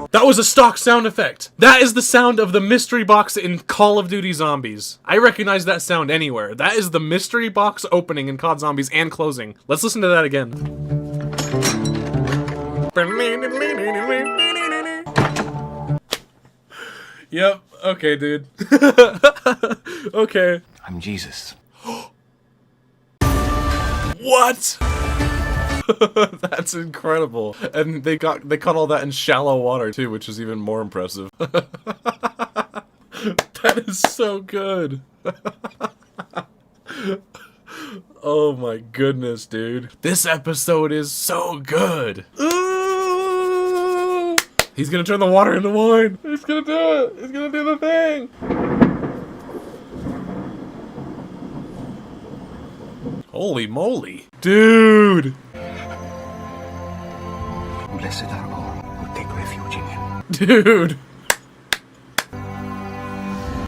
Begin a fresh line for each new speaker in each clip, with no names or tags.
That was a stock sound effect. That is the sound of the mystery box in Call of Duty Zombies. I recognize that sound anywhere. That is the mystery box opening in COD Zombies and closing. Let's listen to that again. Yep. Okay, dude. Okay.
I'm Jesus.
What? That's incredible. And they caught all that in shallow water too, which is even more impressive. That is so good. Oh my goodness, dude. This episode is so good. Ooh! He's gonna turn the water into wine. He's gonna do it. He's gonna do the thing. Holy moly. Dude.
Blessed are all who take refuge in him.
Dude.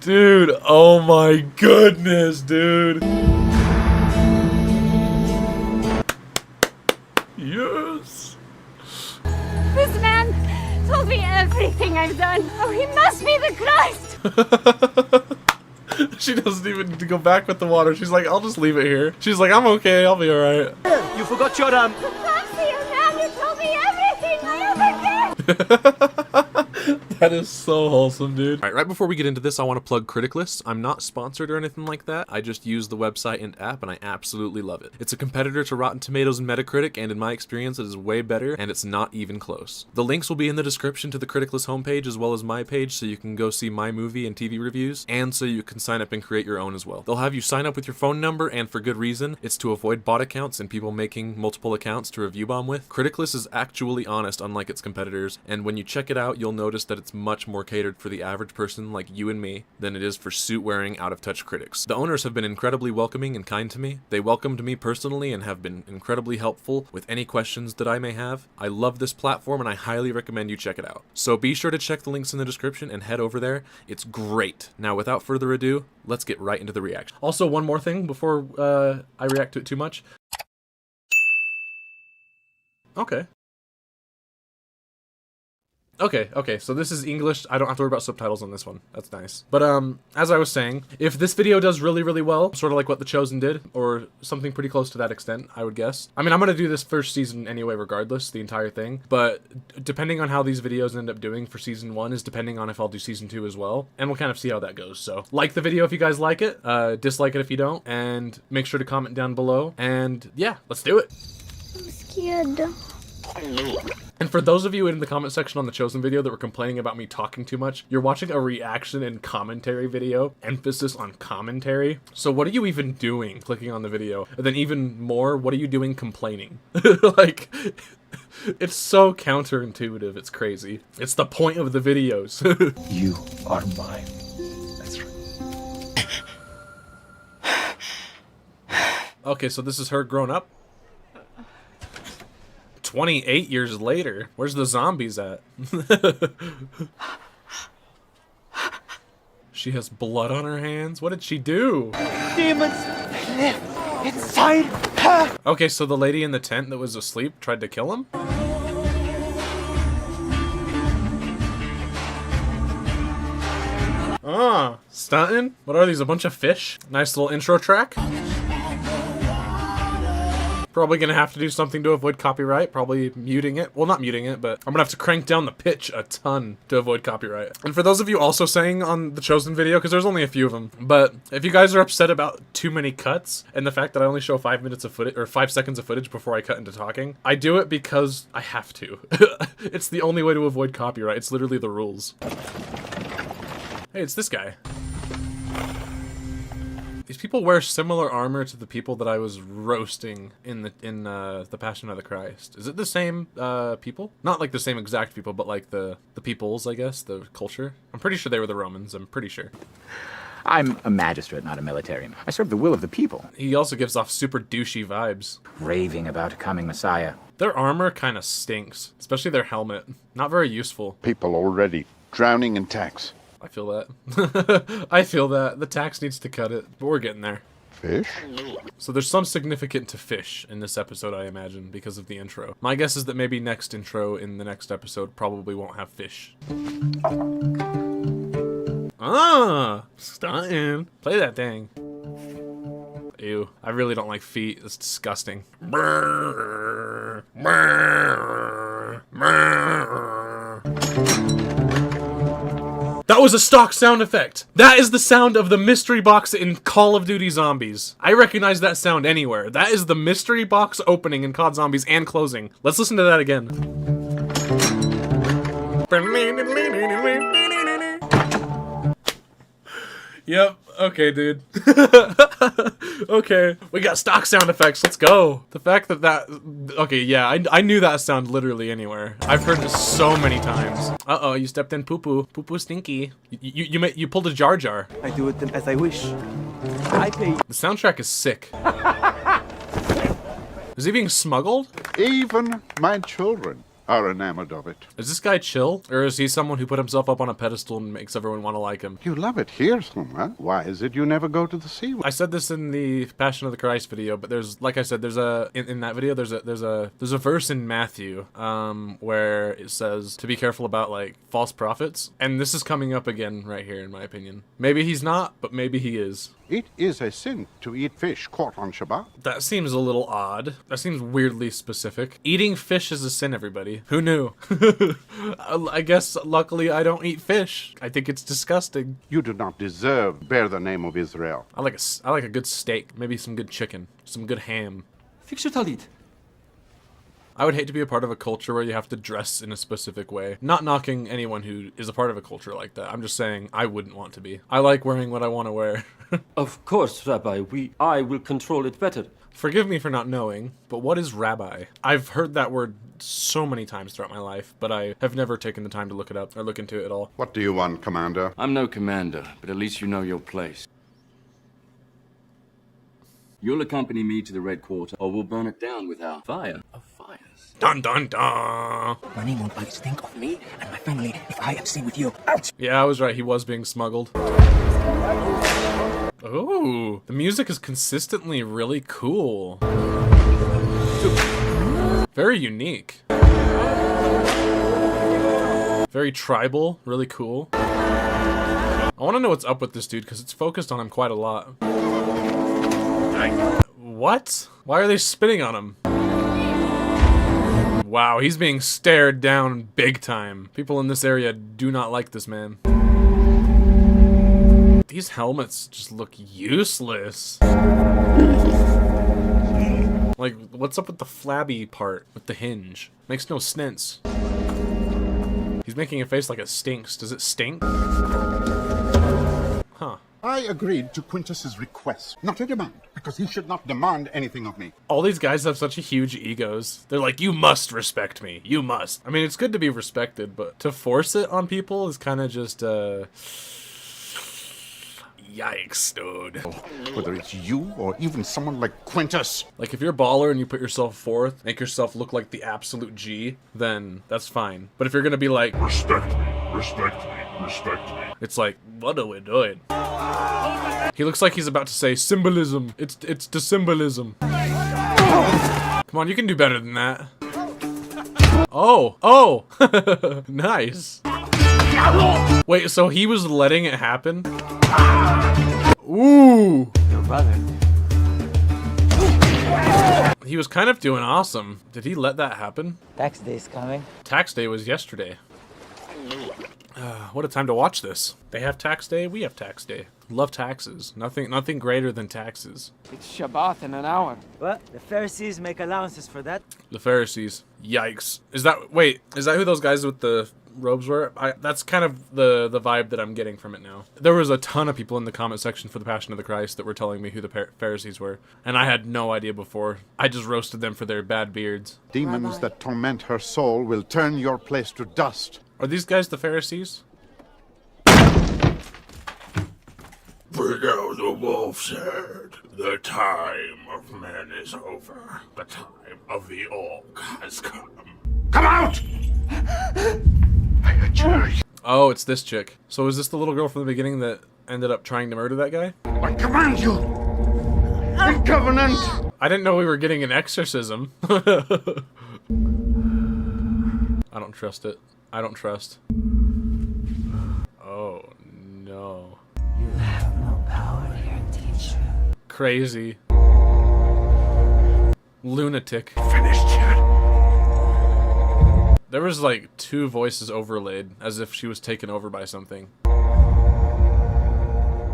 Dude, oh my goodness, dude. Yes.
This man told me everything I've done. Oh, he must be the Christ.
She doesn't even need to go back with the water. She's like, I'll just leave it here. She's like, I'm okay, I'll be alright.
You forgot your
Fancy a man who told me everything I ever did.
That is so wholesome, dude. Alright, right before we get into this, I want to plug Criticless. I'm not sponsored or anything like that. I just use the website and app, and I absolutely love it. It's a competitor to Rotten Tomatoes and Metacritic, and in my experience, it is way better, and it's not even close. The links will be in the description to the Criticless homepage, as well as my page, so you can go see my movie and TV reviews, and so you can sign up and create your own as well. They'll have you sign up with your phone number, and for good reason. It's to avoid bot accounts and people making multiple accounts to review bomb with. Criticless is actually honest, unlike its competitors, and when you check it out, you'll notice that it's much more catered for the average person like you and me than it is for suit-wearing, out-of-touch critics. The owners have been incredibly welcoming and kind to me. They welcomed me personally and have been incredibly helpful with any questions that I may have. I love this platform and I highly recommend you check it out. So be sure to check the links in the description and head over there. It's great. Now, without further ado, let's get right into the reaction. Also, one more thing before I react to it too much. Okay, so this is English. I don't have to worry about subtitles on this one. That's nice. But as I was saying, if this video does really, really well, sort of like what The Chosen did, or something pretty close to that extent, I would guess. I mean, I'm gonna do this first season anyway, regardless, the entire thing. But depending on how these videos end up doing for season 1 is depending on if I'll do season 2 as well. And we'll kind of see how that goes. So like the video if you guys like it, dislike it if you don't, and make sure to comment down below. And yeah, let's do it.
I'm scared.
And for those of you in the comment section on the Chosen video that were complaining about me talking too much, you're watching a reaction and commentary video, emphasis on commentary. So what are you even doing clicking on the video? And then even more, what are you doing complaining? Like, it's so counterintuitive, it's crazy. It's the point of the videos.
You are mine. That's right.
Okay, so this is her grown up? 28 years later. Where's the zombies at? She has blood on her hands? What did she do?
demons live inside her.
Okay, so the lady in the tent that was asleep tried to kill him? Ah, stunting? What are these, a bunch of fish? Nice little intro track. Probably gonna have to do something to avoid copyright, probably muting it. Well, not muting it, but I'm gonna have to crank down the pitch a ton to avoid copyright. And for those of you also saying on the Chosen video, because there's only a few of them, but if you guys are upset about too many cuts and the fact that I only show 5 minutes of footage, or 5 seconds of footage before I cut into talking, I do it because I have to. It's the only way to avoid copyright. It's literally the rules. Hey, it's this guy. These people wear similar armor to the people that I was roasting in the Passion of the Christ. Is it the same people? Not like the same exact people, but like the peoples, I guess, the culture. I'm pretty sure they were the Romans. I'm pretty sure.
I'm a magistrate, not a military. I serve the will of the people.
He also gives off super douchey vibes.
Raving about a coming Messiah.
Their armor kind of stinks, especially their helmet. Not very useful.
People already drowning in tax.
I feel that. I feel that. The tax needs to cut it, but we're getting there.
Fish?
So there's some significant to fish in this episode, I imagine, because of the intro. My guess is that maybe next intro in the next episode probably won't have fish. Ah, stunting. Play that thing. Ew, I really don't like feet. It's disgusting. Brrr, brrr, brrr. That was a stock sound effect. That is the sound of the mystery box in Call of Duty Zombies. I recognize that sound anywhere. That is the mystery box opening in COD Zombies and closing. Let's listen to that again. Yep. Okay, dude. Okay. We got stock sound effects. Let's go. The fact that okay, yeah, I knew that sound literally anywhere. I've heard this so many times. Uh-oh, you stepped in poo-poo. Poo-poo stinky. You pulled a Jar Jar.
I do it as I wish. I pay.
The soundtrack is sick. Is he being smuggled?
Even my children are enamored of it.
Is this guy chill? Or is he someone who put himself up on a pedestal and makes everyone want to like him?
You love it here so much. Why is it you never go to the sea?
I said this in the Passion of the Christ video, but there's, like I said, there's a in that video there's a verse in Matthew where it says to be careful about like false prophets, and this is coming up again right here in my opinion. Maybe he's not, but maybe he is.
It is a sin to eat fish caught on Shabbat.
That seems a little odd. That seems weirdly specific. Eating fish is a sin, everybody. Who knew? I guess luckily I don't eat fish. I think it's disgusting.
You do not deserve to bear the name of Israel.
I like a good steak, maybe some good chicken, some good ham.
Fix your talit.
I would hate to be a part of a culture where you have to dress in a specific way. Not knocking anyone who is a part of a culture like that. I'm just saying I wouldn't want to be. I like wearing what I want to wear.
Of course, Rabbi, I will control it better.
Forgive me for not knowing, but what is rabbi? I've heard that word so many times throughout my life, but I have never taken the time to look it up or look into it at all.
What do you want, Commander?
I'm no commander, but at least you know your place. You'll accompany me to the Red Quarter, or we'll burn it down with our fire of fires.
Dun dun dun!
My name won't always think of me and my family if I abstain with you. Out!
Yeah, I was right. He was being smuggled. Oh, the music is consistently really cool. Very unique. Very tribal, really cool. I want to know what's up with this dude because it's focused on him quite a lot. What? Why are they spitting on him? Wow, he's being stared down big time. People in this area do not like this man. These helmets just look useless. Like, what's up with the flabby part with the hinge? Makes no sense. He's making a face like it stinks. Does it stink? Huh.
I agreed to Quintus's request, not a demand, because he should not demand anything of me.
All these guys have such huge egos. They're like, you must respect me. You must. I mean, it's good to be respected, but to force it on people is kind of just, yikes, dude.
Whether it's you or even someone like Quintus.
Like, if you're a baller and you put yourself forth, make yourself look like the absolute G, then that's fine. But if you're gonna be like,
Respect me, respect me, respect me.
it's like, what are we doing? He looks like he's about to say symbolism. It's the symbolism. Come on, you can do better than that. Oh, nice. Wait, so he was letting it happen? Ooh.
Your brother.
He was kind of doing awesome. Did he let that happen?
Tax day's coming.
Tax day was yesterday. What a time to watch this. They have tax day, we have tax day. Love taxes. Nothing greater than taxes.
It's Shabbat in an hour.
What? The Pharisees make allowances for that?
The Pharisees. Yikes. Is that who those guys with the robes were? That's kind of the vibe that I'm getting from it now. There was a ton of people in the comment section for the Passion of the Christ that were telling me who the Pharisees were, and I had no idea before. I just roasted them for their bad beards.
Demons that torment her soul will turn your place to dust.
Are these guys the Pharisees?
Bring out the wolf's head. The time of men is over. The time of the orc has come. Come out!
I adjure you.
Oh, it's this chick. So is this the little girl from the beginning that ended up trying to murder that guy?
I command you! my covenant!
I didn't know we were getting an exorcism. I don't trust it. I don't trust. Oh, no.
You have no power here, teacher.
Crazy. Lunatic.
Finished yet?
There was like 2 voices overlaid, as if she was taken over by something.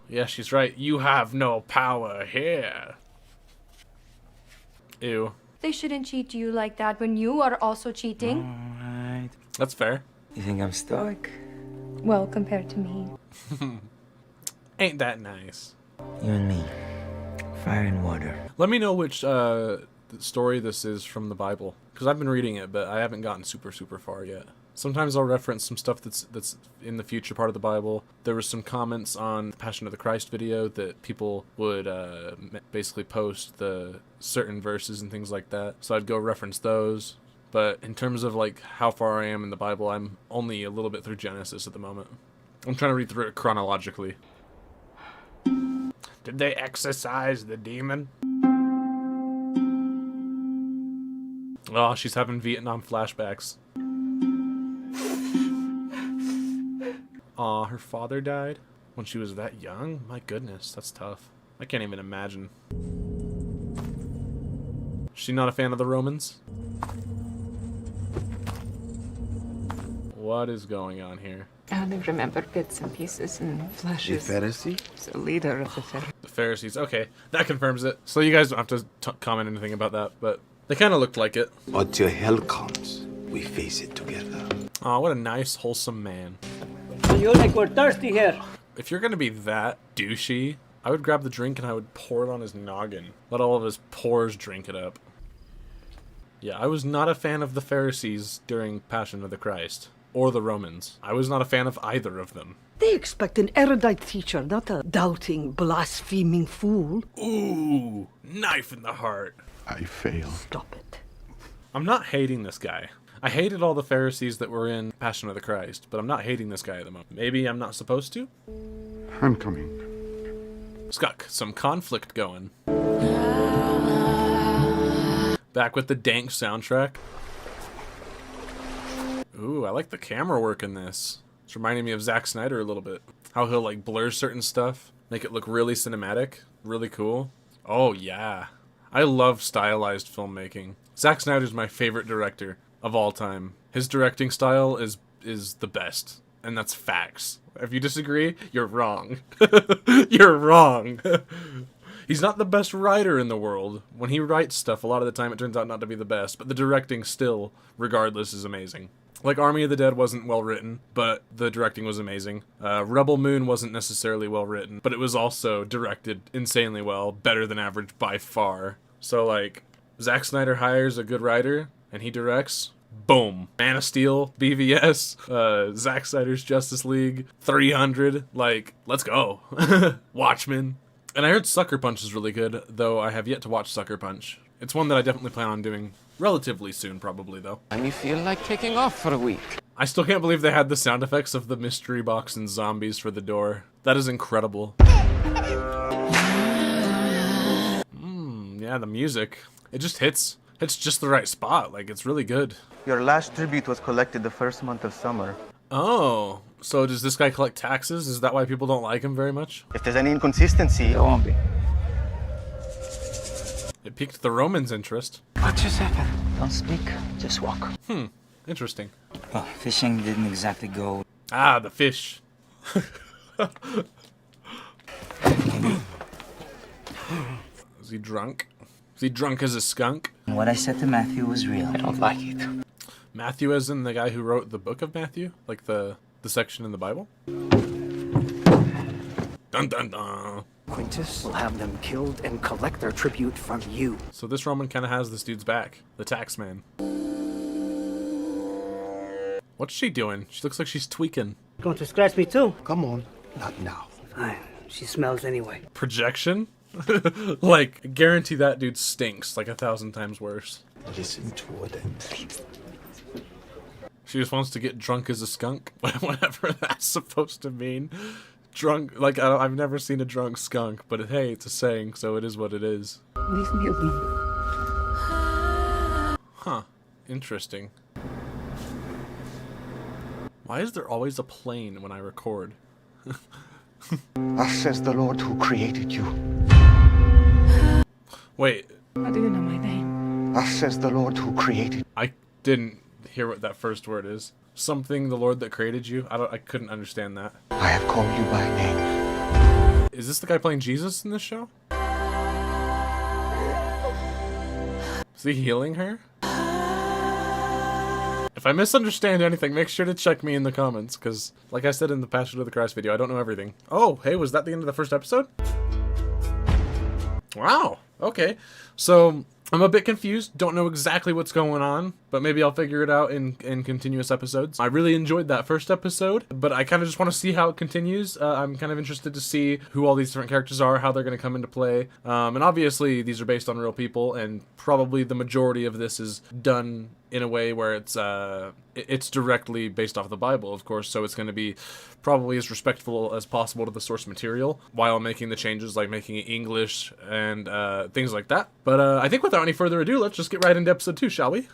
Yeah, she's right. You have no power here. Ew.
They shouldn't cheat you like that when you are also cheating.
Alright.
That's fair.
You think I'm stoic?
Well, compared to me.
Ain't that nice?
You and me. Fire and water.
Let me know which story this is from the Bible, because I've been reading it, but I haven't gotten super far yet. Sometimes I'll reference some stuff that's in the future part of the Bible. There was some comments on the Passion of the Christ video that people would basically post the certain verses and things like that. So I'd go reference those. But in terms of like how far I am in the Bible, I'm only a little bit through Genesis at the moment. I'm trying to read through it chronologically. Did they exorcise the demon? Oh, she's having Vietnam flashbacks. Aw, her father died when she was that young? My goodness, that's tough. I can't even imagine. She not a fan of the Romans? What is going on here?
I only remember bits and pieces and flashes.
The Pharisee?
The leader of the Pharisees.
The Pharisees, okay. That confirms it. So you guys don't have to comment anything about that, but they kind of looked like it.
Until hell comes, we face it together.
Aw, what a nice, wholesome man.
You like we're thirsty here.
If you're gonna be that douchey, I would grab the drink and I would pour it on his noggin. Let all of his pores drink it up. Yeah, I was not a fan of the Pharisees during Passion of the Christ. Or the Romans. I was not a fan of either of them.
They expect an erudite teacher, not a doubting, blaspheming fool.
Ooh, knife in the heart.
I failed.
Stop it.
I'm not hating this guy. I hated all the Pharisees that were in Passion of the Christ, but I'm not hating this guy at the moment. Maybe I'm not supposed to?
I'm coming.
It's got some conflict going. Back with the dank soundtrack. Ooh, I like the camera work in this. It's reminding me of Zack Snyder a little bit. How he'll like blur certain stuff, make it look really cinematic, really cool. Oh yeah. I love stylized filmmaking. Zack Snyder's my favorite director of all time. His directing style is the best, and that's facts. If you disagree, you're wrong. You're wrong. He's not the best writer in the world. When he writes stuff, a lot of the time it turns out not to be the best, but the directing still, regardless, is amazing. Like, Army of the Dead wasn't well written, but the directing was amazing. Rebel Moon wasn't necessarily well written, but it was also directed insanely well, better than average by far. So, like, Zack Snyder hires a good writer, and he directs, boom. Man of Steel, BVS, Zack Snyder's Justice League, 300, like, let's go. Watchmen. And I heard Sucker Punch is really good, though I have yet to watch Sucker Punch. It's one that I definitely plan on doing relatively soon, probably, though.
And you feel like taking off for a week.
I still can't believe they had the sound effects of the mystery box and zombies for the door. That is incredible. Yeah, the music. It just hits just the right spot. Like, it's really good.
Your last tribute was collected the first month of summer.
Oh, so does this guy collect taxes? Is that why people don't like him very much?
If there's any inconsistency,
There won't be.
It piqued the Romans' interest.
What just happened? Don't speak, just walk.
Interesting.
Well, fishing didn't exactly go.
Ah, the fish. Is he drunk? Is he drunk as a skunk?
What I said to Matthew was real. I don't like it.
Matthew as in the guy who wrote the book of Matthew? Like the section in the Bible? Dun dun dun.
Quintus will have them killed and collect their tribute from you.
So this Roman kind of has this dude's back. The tax man. What's she doing? She looks like she's tweaking.
Going to scratch me too?
Come on. Not now.
Fine. She smells anyway.
Projection? Like, I guarantee that dude stinks like 1,000 times worse.
Listen to them.
She just wants to get drunk as a skunk, whatever that's supposed to mean. Drunk, like, I've never seen a drunk skunk, but hey, it's a saying, so it is what it is.
Leave me alone.
Huh. Interesting. Why is there always a plane when I record?
Thus says the Lord who created you.
Wait.
How do you know my name?
Thus says the Lord who created.
I didn't hear what that first word is. Something the Lord that created you? I couldn't understand that.
I have called you by name.
Is this the guy playing Jesus in this show? Is he healing her? If I misunderstand anything, make sure to check me in the comments, because, like I said in the Passion of the Christ video, I don't know everything. Oh, hey, was that the end of the first episode? Wow, okay. So, I'm a bit confused, don't know exactly what's going on, but maybe I'll figure it out in continuous episodes. I really enjoyed that first episode, but I kind of just want to see how it continues. I'm kind of interested to see who all these different characters are, how they're going to come into play. And obviously, these are based on real people, and probably the majority of this is done in a way where it's directly based off the Bible, of course, so it's going to be probably as respectful as possible to the source material while making the changes, like making it English and things like that. But I think without any further ado, let's just get right into episode 2, shall we?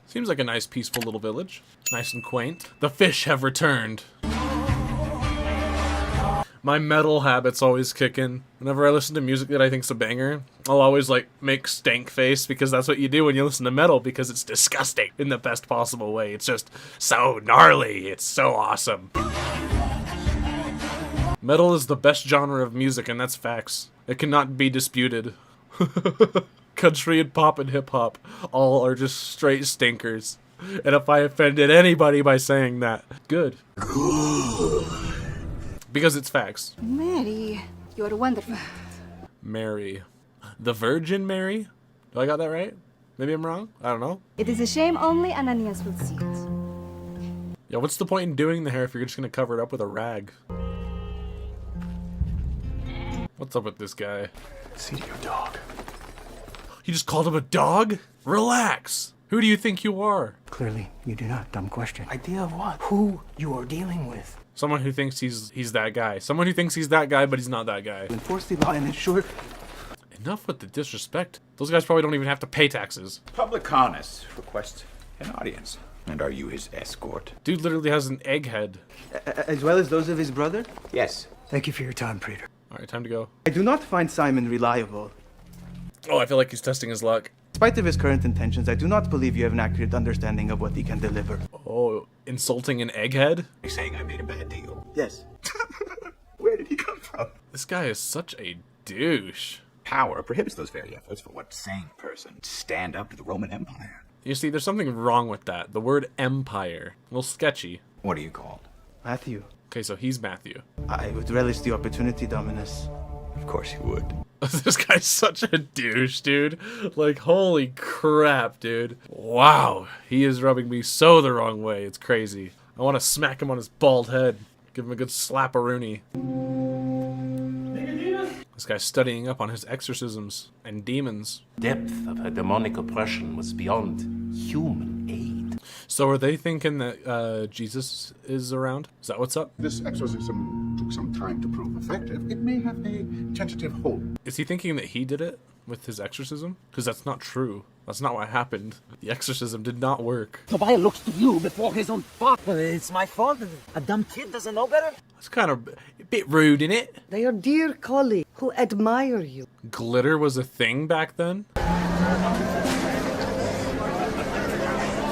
Seems like a nice, peaceful little village. Nice and quaint. The fish have returned. My metal habits always kick in. Whenever I listen to music that I think's a banger, I'll always like make stank face, because that's what you do when you listen to metal, because it's disgusting in the best possible way. It's just so gnarly. It's so awesome. Metal is the best genre of music, and that's facts. It cannot be disputed. Country and pop and hip hop all are just straight stinkers. And if I offended anybody by saying that, good. Because it's facts.
Mary, you're wonderful.
Mary. The Virgin Mary? Do I got that right? Maybe I'm wrong? I don't know.
It is a shame only Ananias will see it.
Yeah, what's the point in doing the hair if you're just gonna cover it up with a rag? What's up with this guy?
See to your dog.
You just called him a dog? Relax! Who do you think you are?
Clearly, you do not. Dumb question. Idea of what? Who you are dealing with.
Someone who thinks he's that guy. Someone who thinks he's that guy, but he's not that guy.
Enforce the law and ensure...
Enough with the disrespect. Those guys probably don't even have to pay taxes.
Publicanus requests an audience. And are you his escort?
Dude literally has an egghead.
As well as those of his brother?
Yes.
Thank you for your time, Praetor.
Alright, time to go.
I do not find Simon reliable.
Oh, I feel like he's testing his luck.
In spite of his current intentions, I do not believe you have an accurate understanding of what he can deliver.
Oh, insulting an egghead?
You're saying I made a bad deal?
Yes.
Where did he come from?
This guy is such a douche.
Power prohibits those very efforts for what sane person to stand up to the Roman Empire.
You see, there's something wrong with that. The word empire. A little sketchy.
What are you called?
Matthew.
Okay, so he's Matthew.
I would relish the opportunity, Dominus.
Of course you would.
This guy's such a douche, dude. Like, holy crap, dude. Wow. He is rubbing me so the wrong way. It's crazy. I want to smack him on his bald head. Give him a good slap-a-rooney. This guy's studying up on his exorcisms and demons.
Depth of her demonic oppression was beyond human aid.
So are they thinking that Jesus is around? Is that what's up?
This exorcism took some time to prove effective. It may have a tentative hold.
Is he thinking that he did it with his exorcism? Because that's not true. That's not what happened. The exorcism did not work.
Tobiah looks to you before his own father. It's my fault. A dumb kid doesn't know better.
That's kind of a bit rude, isn't it?
They are dear colleagues who admire you.
Glitter was a thing back then?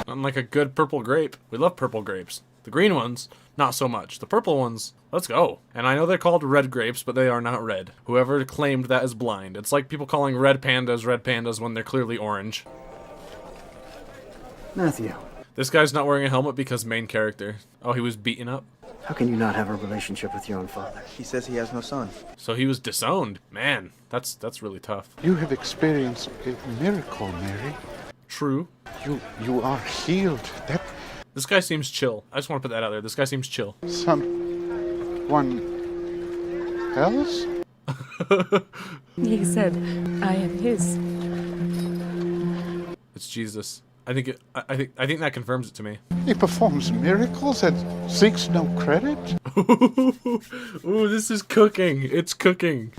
Unlike a good purple grape. We love purple grapes. The green ones, not so much. The purple ones, let's go. And I know they're called red grapes, but they are not red. Whoever claimed that is blind. It's like people calling red pandas when they're clearly orange.
Matthew,
This guy's not wearing a helmet because main character. Oh, he was beaten up?
how can you not have a relationship with your own father?
He says he has no son.
So he was disowned. Man, that's really tough.
You have experienced a miracle, Mary.
True.
You are healed. That
This guy seems chill. I just want to put that out there. This guy seems chill.
someone else?
He said, I am his.
It's Jesus. I think that confirms it to me.
He performs miracles and seeks no credit.
Ooh, this is cooking. It's cooking.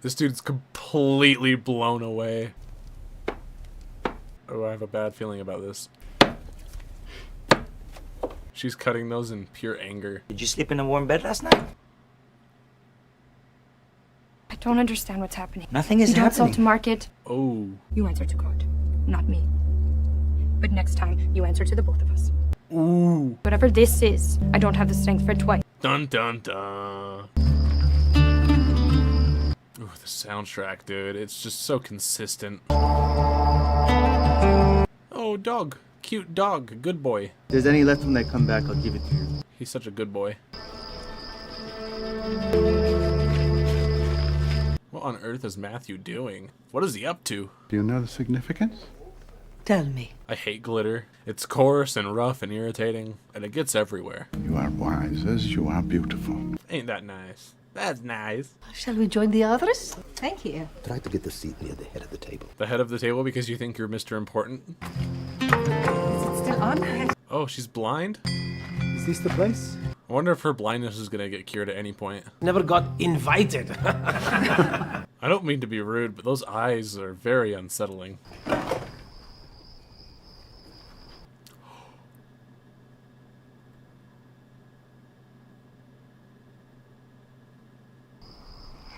This dude's completely blown away. Oh, I have a bad feeling about this. She's cutting those in pure anger.
Did you sleep in a warm bed last night?
I don't understand what's happening.
Nothing is
you don't sell
happening.
to market.
Oh.
You answer to God, not me. But next time, you answer to the both of us.
Ooh.
Whatever this is, I don't have the strength for it twice.
Dun dun dun. Ooh, the soundtrack, dude. It's just so consistent. Oh, dog. Cute dog. Good boy.
If there's any left when I come back, I'll give it to you.
He's such a good boy. What on earth is Matthew doing? What is he up to?
Do you know the significance?
Tell me.
I hate glitter. It's coarse and rough and irritating, and it gets everywhere.
You are wise as you are beautiful.
Ain't that nice? That's nice.
Shall we join the others?
Thank you.
Try to get the seat near the head of the table.
The head of the table because you think you're Mr. Important?
Is it still on?
Oh, she's blind?
Is this the place?
I wonder if her blindness is gonna get cured at any point.
Never got invited.
I don't mean to be rude, but those eyes are very unsettling.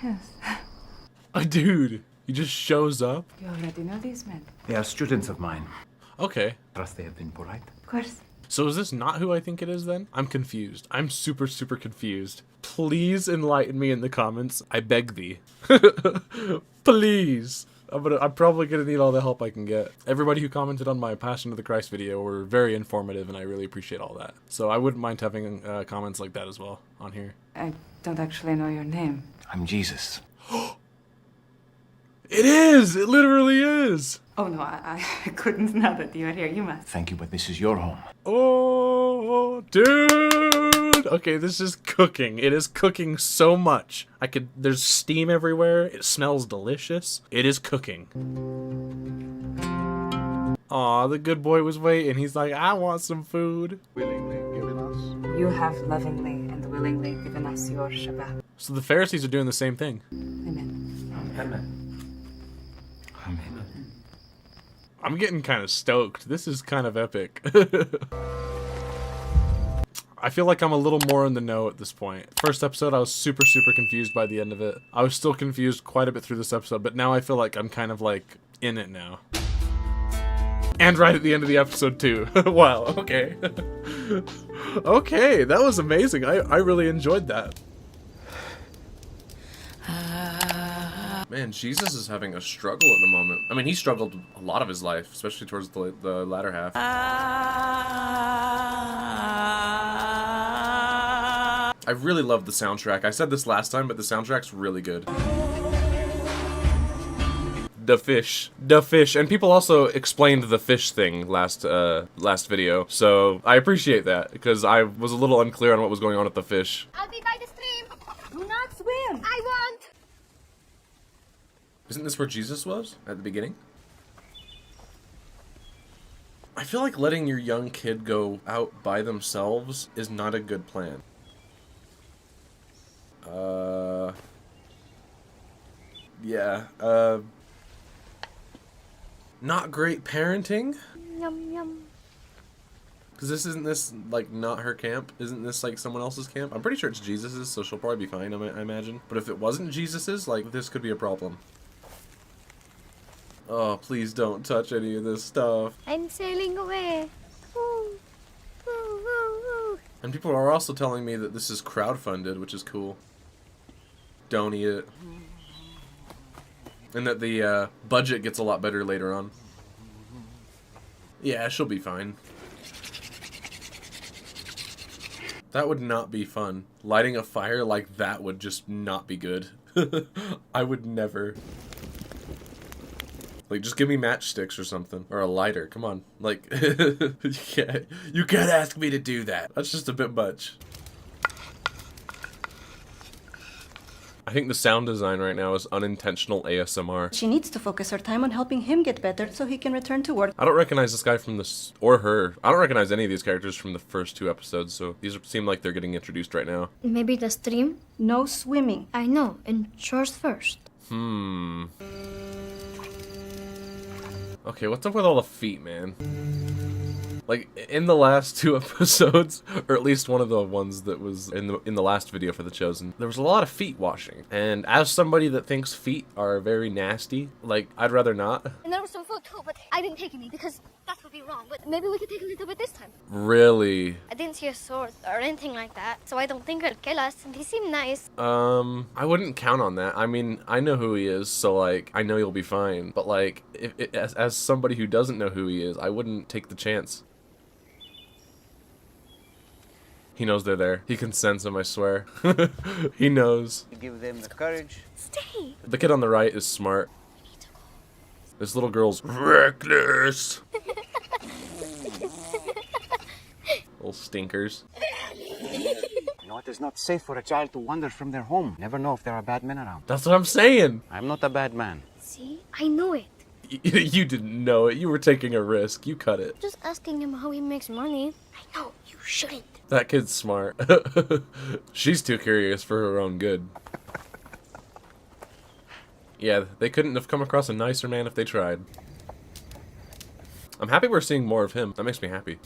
Yes.
A dude, he just shows up.
You already know these men.
They are students of mine.
Okay.
Trust they have been polite.
Of course.
So is this not who I think it is then? I'm confused. I'm super, super confused. Please enlighten me in the comments. I beg thee. Please. I'm probably gonna need all the help I can get. Everybody who commented on my Passion of the Christ video were very informative, and I really appreciate all that. So I wouldn't mind having comments like that as well on here.
I don't actually know your name.
I'm Jesus.
It is! It literally is!
Oh no, I couldn't know that you are here. You must.
Thank you, but this is your home.
Oh, dude! Okay, this is cooking. It is cooking so much. There's steam everywhere. It smells delicious. It is cooking. Aw, the good boy was waiting. He's like, I want some food.
Willingly given us.
You have lovingly and willingly given us your Shabbat.
So the Pharisees are doing the same thing.
Amen.
Amen.
I'm getting kind of stoked. This is kind of epic. I feel like I'm a little more in the know at this point. First episode, I was super, super confused by the end of it. I was still confused quite a bit through this episode, but now I feel like I'm kind of like in it now. And right at the end of the episode too. Wow, okay. Okay, that was amazing. I really enjoyed that. Man, Jesus is having a struggle at the moment. I mean, he struggled a lot of his life, especially towards the latter half. I really love the soundtrack. I said this last time, but the soundtrack's really good. The fish. And people also explained the fish thing last video, so I appreciate that, because I was a little unclear on what was going on with the fish.
I'll be by the stream.
Do not swim.
I won't.
Isn't this where Jesus was at the beginning? I feel like letting your young kid go out by themselves is not a good plan. Yeah, not great parenting?
Yum yum.
Because isn't this, like, not her camp? Isn't this, like, someone else's camp? I'm pretty sure it's Jesus's, so she'll probably be fine, I imagine. But if it wasn't Jesus's, like, this could be a problem. Oh, please don't touch any of this stuff.
I'm sailing away. Ooh. Ooh, ooh, ooh.
And people are also telling me that this is crowdfunded, which is cool. Don't eat it. And that the budget gets a lot better later on. Yeah, she'll be fine. That would not be fun. Lighting a fire like that would just not be good. I would never. Like, just give me matchsticks or something. Or a lighter, come on. Like, you can't ask me to do that. That's just a bit much. I think the sound design right now is unintentional ASMR.
She needs to focus her time on helping him get better so he can return to work.
I don't recognize this guy from this, or her. I don't recognize any of these characters from the first 2 episodes, so these seem like they're getting introduced right now.
Maybe the stream?
No swimming.
I know, and chores first.
Okay, what's up with all the feet, man? Like, in the last 2 episodes, or at least one of the ones that was in the last video for The Chosen, there was a lot of feet washing. And as somebody that thinks feet are very nasty, like, I'd rather not.
And there was some food too, but I didn't take any because that would be wrong. But maybe we could take a little bit this time.
Really?
I didn't see a sword or anything like that, so I don't think he'll kill us. And he seemed nice.
I wouldn't count on that. I mean, I know who he is, so, like, I know you'll be fine. But, like, as somebody who doesn't know who he is, I wouldn't take the chance. He knows they're there. He can sense them, I swear. He knows.
Give them the courage.
Stay.
The kid on the right is smart. This little girl's reckless. Little stinkers.
You know, it is not safe for a child to wander from their home. Never know if there are bad men around.
That's what I'm saying.
I'm not a bad man.
See? I knew it.
You didn't know it. You were taking a risk. You cut it.
Just asking him how he makes money. I know, you shouldn't.
That kid's smart. She's too curious for her own good. Yeah, they couldn't have come across a nicer man if they tried. I'm happy we're seeing more of him. That makes me happy.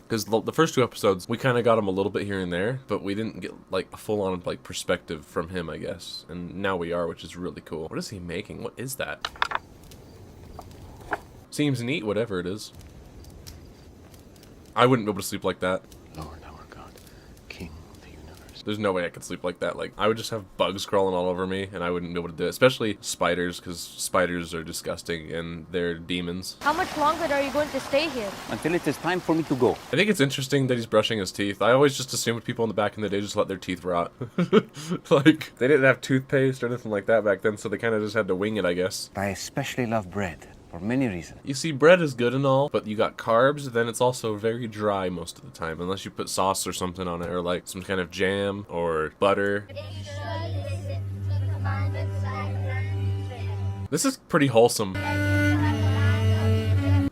Because the first 2 episodes, we kind of got him a little bit here and there, but we didn't get, like, a full-on, like, perspective from him, I guess. And now we are, which is really cool. What is he making? What is that? Seems neat, whatever it is. I wouldn't be able to sleep like that.
Lord our God, King of the universe.
There's no way I could sleep like that. Like, I would just have bugs crawling all over me, and I wouldn't be able to do it. Especially spiders, because spiders are disgusting, and they're demons.
How much longer are you going to stay here?
Until it is time for me to go.
I think it's interesting that he's brushing his teeth. I always just assumed people in the back in the day just let their teeth rot. Like, they didn't have toothpaste or anything like that back then, so they kind of just had to wing it, I guess.
I especially love bread. For many reasons.
You see, bread is good and all, but you got carbs, then it's also very dry most of the time, unless you put sauce or something on it, or like some kind of jam or butter. This is pretty wholesome.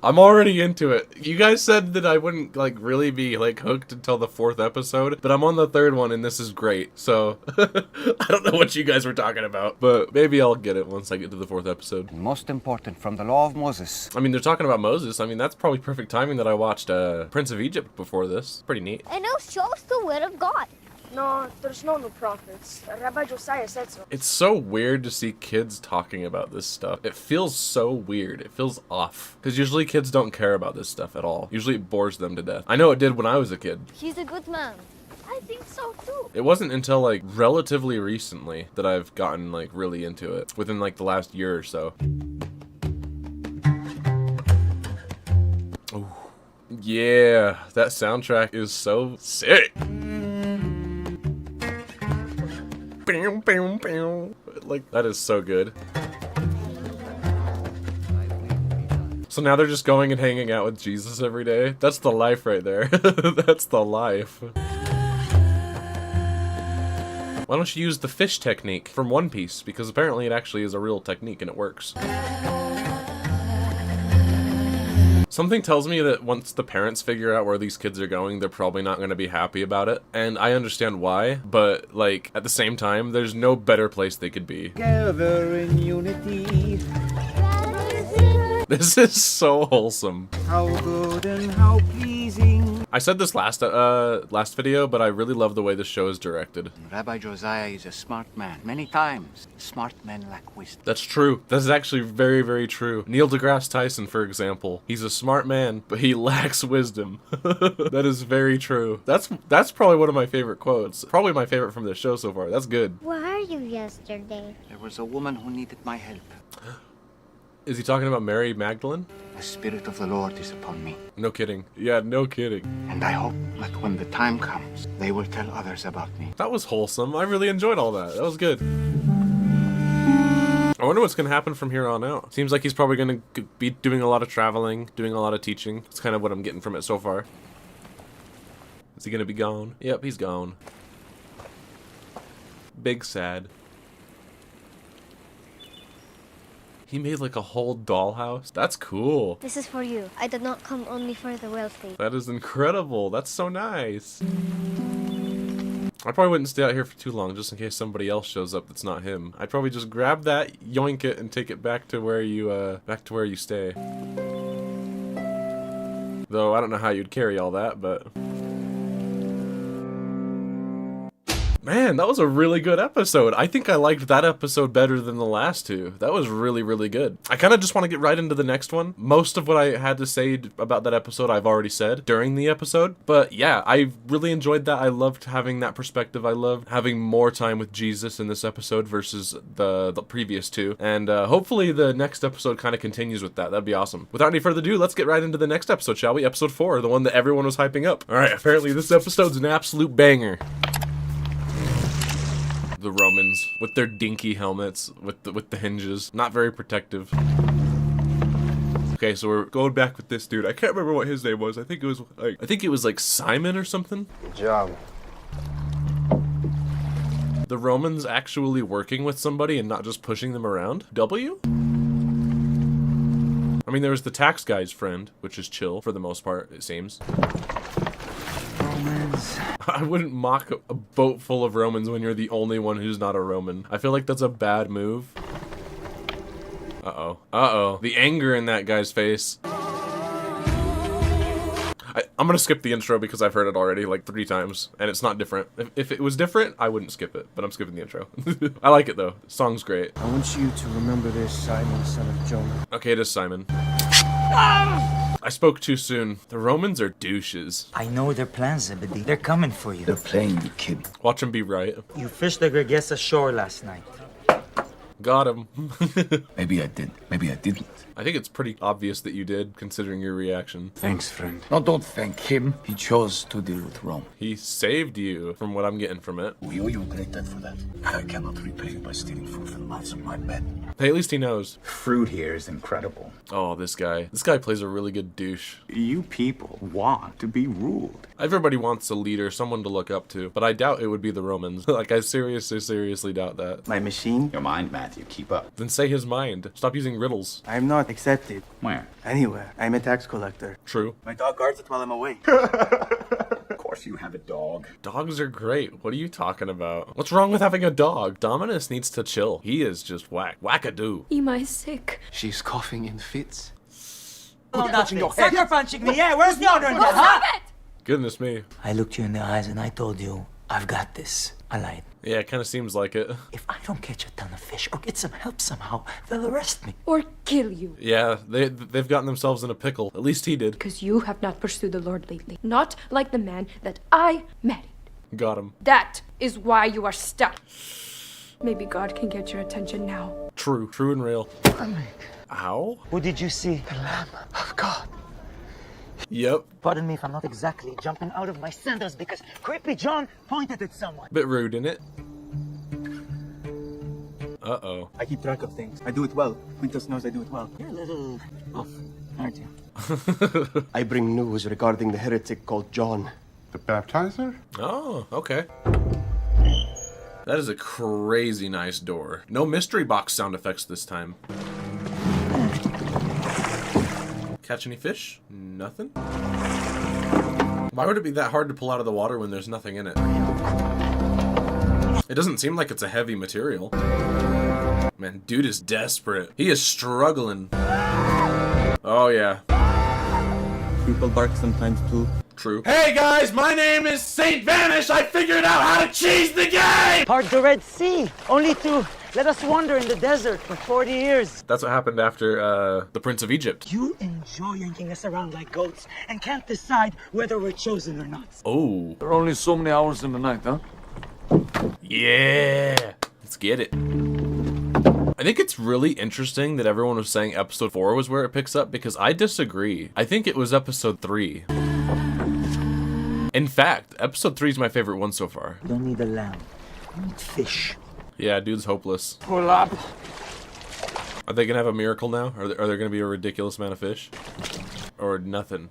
I'm already into it. You guys said that I wouldn't, like, really be, like, hooked until the 4th episode, but I'm on the 3rd one and this is great, so I don't know what you guys were talking about, but maybe I'll get it once I get to the 4th episode.
Most important, from the law of Moses.
I mean, they're talking about Moses. I mean, that's probably perfect timing that I watched Prince of Egypt before this. Pretty neat.
And it'll show us the word of God.
No, there's no new prophets. Rabbi Josiah said so.
It's so weird to see kids talking about this stuff. It feels so weird. It feels off. Because usually kids don't care about this stuff at all. Usually it bores them to death. I know it did when I was a kid.
He's a good man. I think so too.
It wasn't until, like, relatively recently that I've gotten, like, really into it. Within, like, the last year or so. Ooh. Yeah, that soundtrack is so sick. Like, that is so good. So now they're just going and hanging out with Jesus every day? That's the life right there. That's the life. Why don't you use the fish technique from One Piece? Because apparently it actually is a real technique and it works. Something tells me that once the parents figure out where these kids are going, they're probably not going to be happy about it. And I understand why, but, like, at the same time, there's no better place they could be.
Together in unity.
This is so wholesome.
How good and how pleasing.
I said this last video, but I really love the way this show is directed.
Rabbi Josiah is a smart man. Many times, smart men lack wisdom.
That's true. That's actually very, very true. Neil deGrasse Tyson, for example. He's a smart man, but he lacks wisdom. That is very true. That's probably one of my favorite quotes. Probably my favorite from the show so far. That's good.
Where are you yesterday?
There was a woman who needed my help.
Is he talking about Mary Magdalene?
The Spirit of the Lord is upon me.
No kidding. Yeah, no kidding.
And I hope that when the time comes, they will tell others about me.
That was wholesome. I really enjoyed all that. That was good. I wonder what's going to happen from here on out. Seems like he's probably going to be doing a lot of traveling, doing a lot of teaching. That's kind of what I'm getting from it so far. Is he going to be gone? Yep, he's gone. Big sad. He made like a whole dollhouse. That's cool.
This is for you. I did not come only for the wealthy.
That is incredible. That's so nice. I probably wouldn't stay out here for too long just in case somebody else shows up that's not him. I'd probably just grab that, yoink it, and take it back to where you stay. Though I don't know how you'd carry all that, but... Man, that was a really good episode. I think I liked that episode better than the last two. That was really, really good. I kind of just want to get right into the next one. Most of what I had to say about that episode I've already said during the episode. But yeah, I really enjoyed that. I loved having that perspective. I loved having more time with Jesus in this episode versus the previous two. And hopefully the next episode kind of continues with that. That'd be awesome. Without any further ado, let's get right into the next episode, shall we? Episode 4, the one that everyone was hyping up. All right, apparently this episode's an absolute banger. The Romans with their dinky helmets with the hinges, not very protective. Okay, so we're going back with this dude. I can't remember what his name was. I think it was like Simon or something.
Good job.
The Romans actually working with somebody and not just pushing them around. W? I mean, there was the tax guy's friend, which is chill for the most part, it seems.
Romans.
I wouldn't mock a boat full of Romans when you're the only one who's not a Roman. I feel like that's a bad move. Uh-oh. Uh-oh. The anger in that guy's face. I'm gonna skip the intro because I've heard it already like 3 times, and it's not different. If it was different, I wouldn't skip it, but I'm skipping the intro. I like it though. The song's great.
I want you to remember this, Simon, son of Jonah.
Okay, it is Simon. I spoke too soon. The Romans are douches.
I know their plans, Zebedee. They're coming for you.
They're playing you, kid.
Watch them be right.
You fished the Gerges ashore last night.
Got him.
Maybe I did. Maybe I didn't.
I think it's pretty obvious that you did, considering your reaction.
Thanks, friend. No, don't thank him. He chose to deal with Rome.
He saved you, from what I'm getting from it.
We owe you a great debt for that. I cannot repay you by stealing food from the mouths of my men.
Hey, at least he knows.
Fruit here is incredible.
Oh, this guy. This guy plays a really good douche.
You people want to be ruled.
Everybody wants a leader, someone to look up to, but I doubt it would be the Romans. Like, I seriously doubt that.
My machine?
Your mind, Matthew. Keep up.
Then say his mind. Stop using riddles.
I'm not accepted.
Where?
Anywhere. I'm a tax collector.
True.
My dog guards it while I'm away.
Of course you have a dog.
Dogs are great. What are you talking about? What's wrong with having a dog? Dominus needs to chill. He is just wackadoo.
Ima is sick.
She's coughing in fits.
Oh, touching your head. You're punching me. Yeah, where's the honor in that, huh?
Goodness me.
I looked you in the eyes and I told you, I've got this. I lied.
Yeah, it kind of seems like it.
If I don't catch a ton of fish or get some help somehow, they'll arrest me.
Or kill you.
Yeah, they've gotten themselves in a pickle. At least he did.
Because you have not pursued the Lord lately. Not like the man that I married.
Got him.
That is why you are stuck. Maybe God can get your attention now.
True and real. Ow.
Who did you see?
The Lamb of God.
Yep.
Pardon me if I'm not exactly jumping out of my sandals because Creepy John pointed at someone.
Bit rude, innit? Uh-oh.
I keep track of things. I do it well. Quintus knows I do it well.
You're a little off, aren't you?
I bring news regarding the heretic called John.
The baptizer?
Oh, okay. That is a crazy nice door. No mystery box sound effects this time. Catch any fish? Nothing? Why would it be that hard to pull out of the water when there's nothing in it? It doesn't seem like it's a heavy material. Man, dude is desperate. He is struggling. Oh, yeah.
People bark sometimes too.
True. Hey guys, my name is Saint Vanish. I figured out how to cheese the game!
Part the Red Sea, only to let us wander in the desert for 40 years.
That's what happened after the Prince of Egypt.
You enjoy yanking us around like goats and can't decide whether we're chosen or not.
Oh.
There are only so many hours in the night, huh?
Yeah. Let's get it. I think it's really interesting that everyone was saying episode 4 was where it picks up because I disagree. I think it was episode 3. In fact, episode 3 is my favorite one so far.
You don't need a lamb. You need fish.
Yeah, dude's hopeless.
Pull up.
Are they gonna have a miracle now? Are there gonna be a ridiculous amount of fish? Or nothing?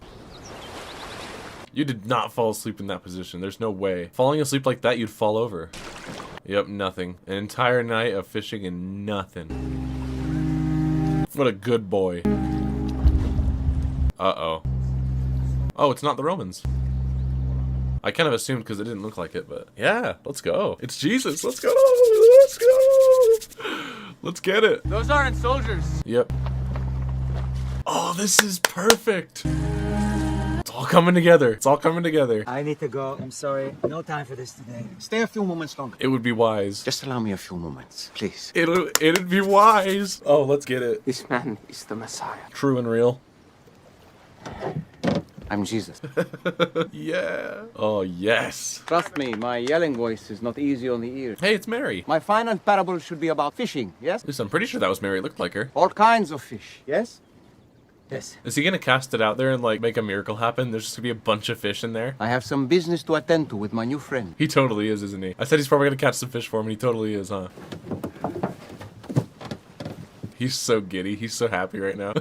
You did not fall asleep in that position. There's no way. Falling asleep like that, you'd fall over. Yep, nothing. An entire night of fishing and nothing. What a good boy. Uh-oh. Oh, it's not the Romans. I kind of assumed because it didn't look like it, but yeah, let's go. It's Jesus. Let's go. Let's go. Let's get it.
Those aren't soldiers.
Yep. Oh, this is perfect. It's all coming together. It's all coming together.
I need to go. I'm sorry. No time for this today.
Stay a few moments longer.
It would be wise.
Just allow me a few moments, please.
It'd be wise. Oh, let's get it.
This man is the Messiah.
True and real.
I'm Jesus.
Yeah. Oh, yes.
Trust me, my yelling voice is not easy on the ear.
Hey, it's Mary.
My final parable should be about fishing, yes?
At least I'm pretty sure that was Mary. It looked like her.
All kinds of fish, yes?
Yes.
Is he gonna cast it out there and like make a miracle happen? There's just gonna be a bunch of fish in there.
I have some business to attend to with my new friend.
He totally is, isn't he? I said he's probably gonna catch some fish for him, and he totally is, huh? He's so giddy. He's so happy right now.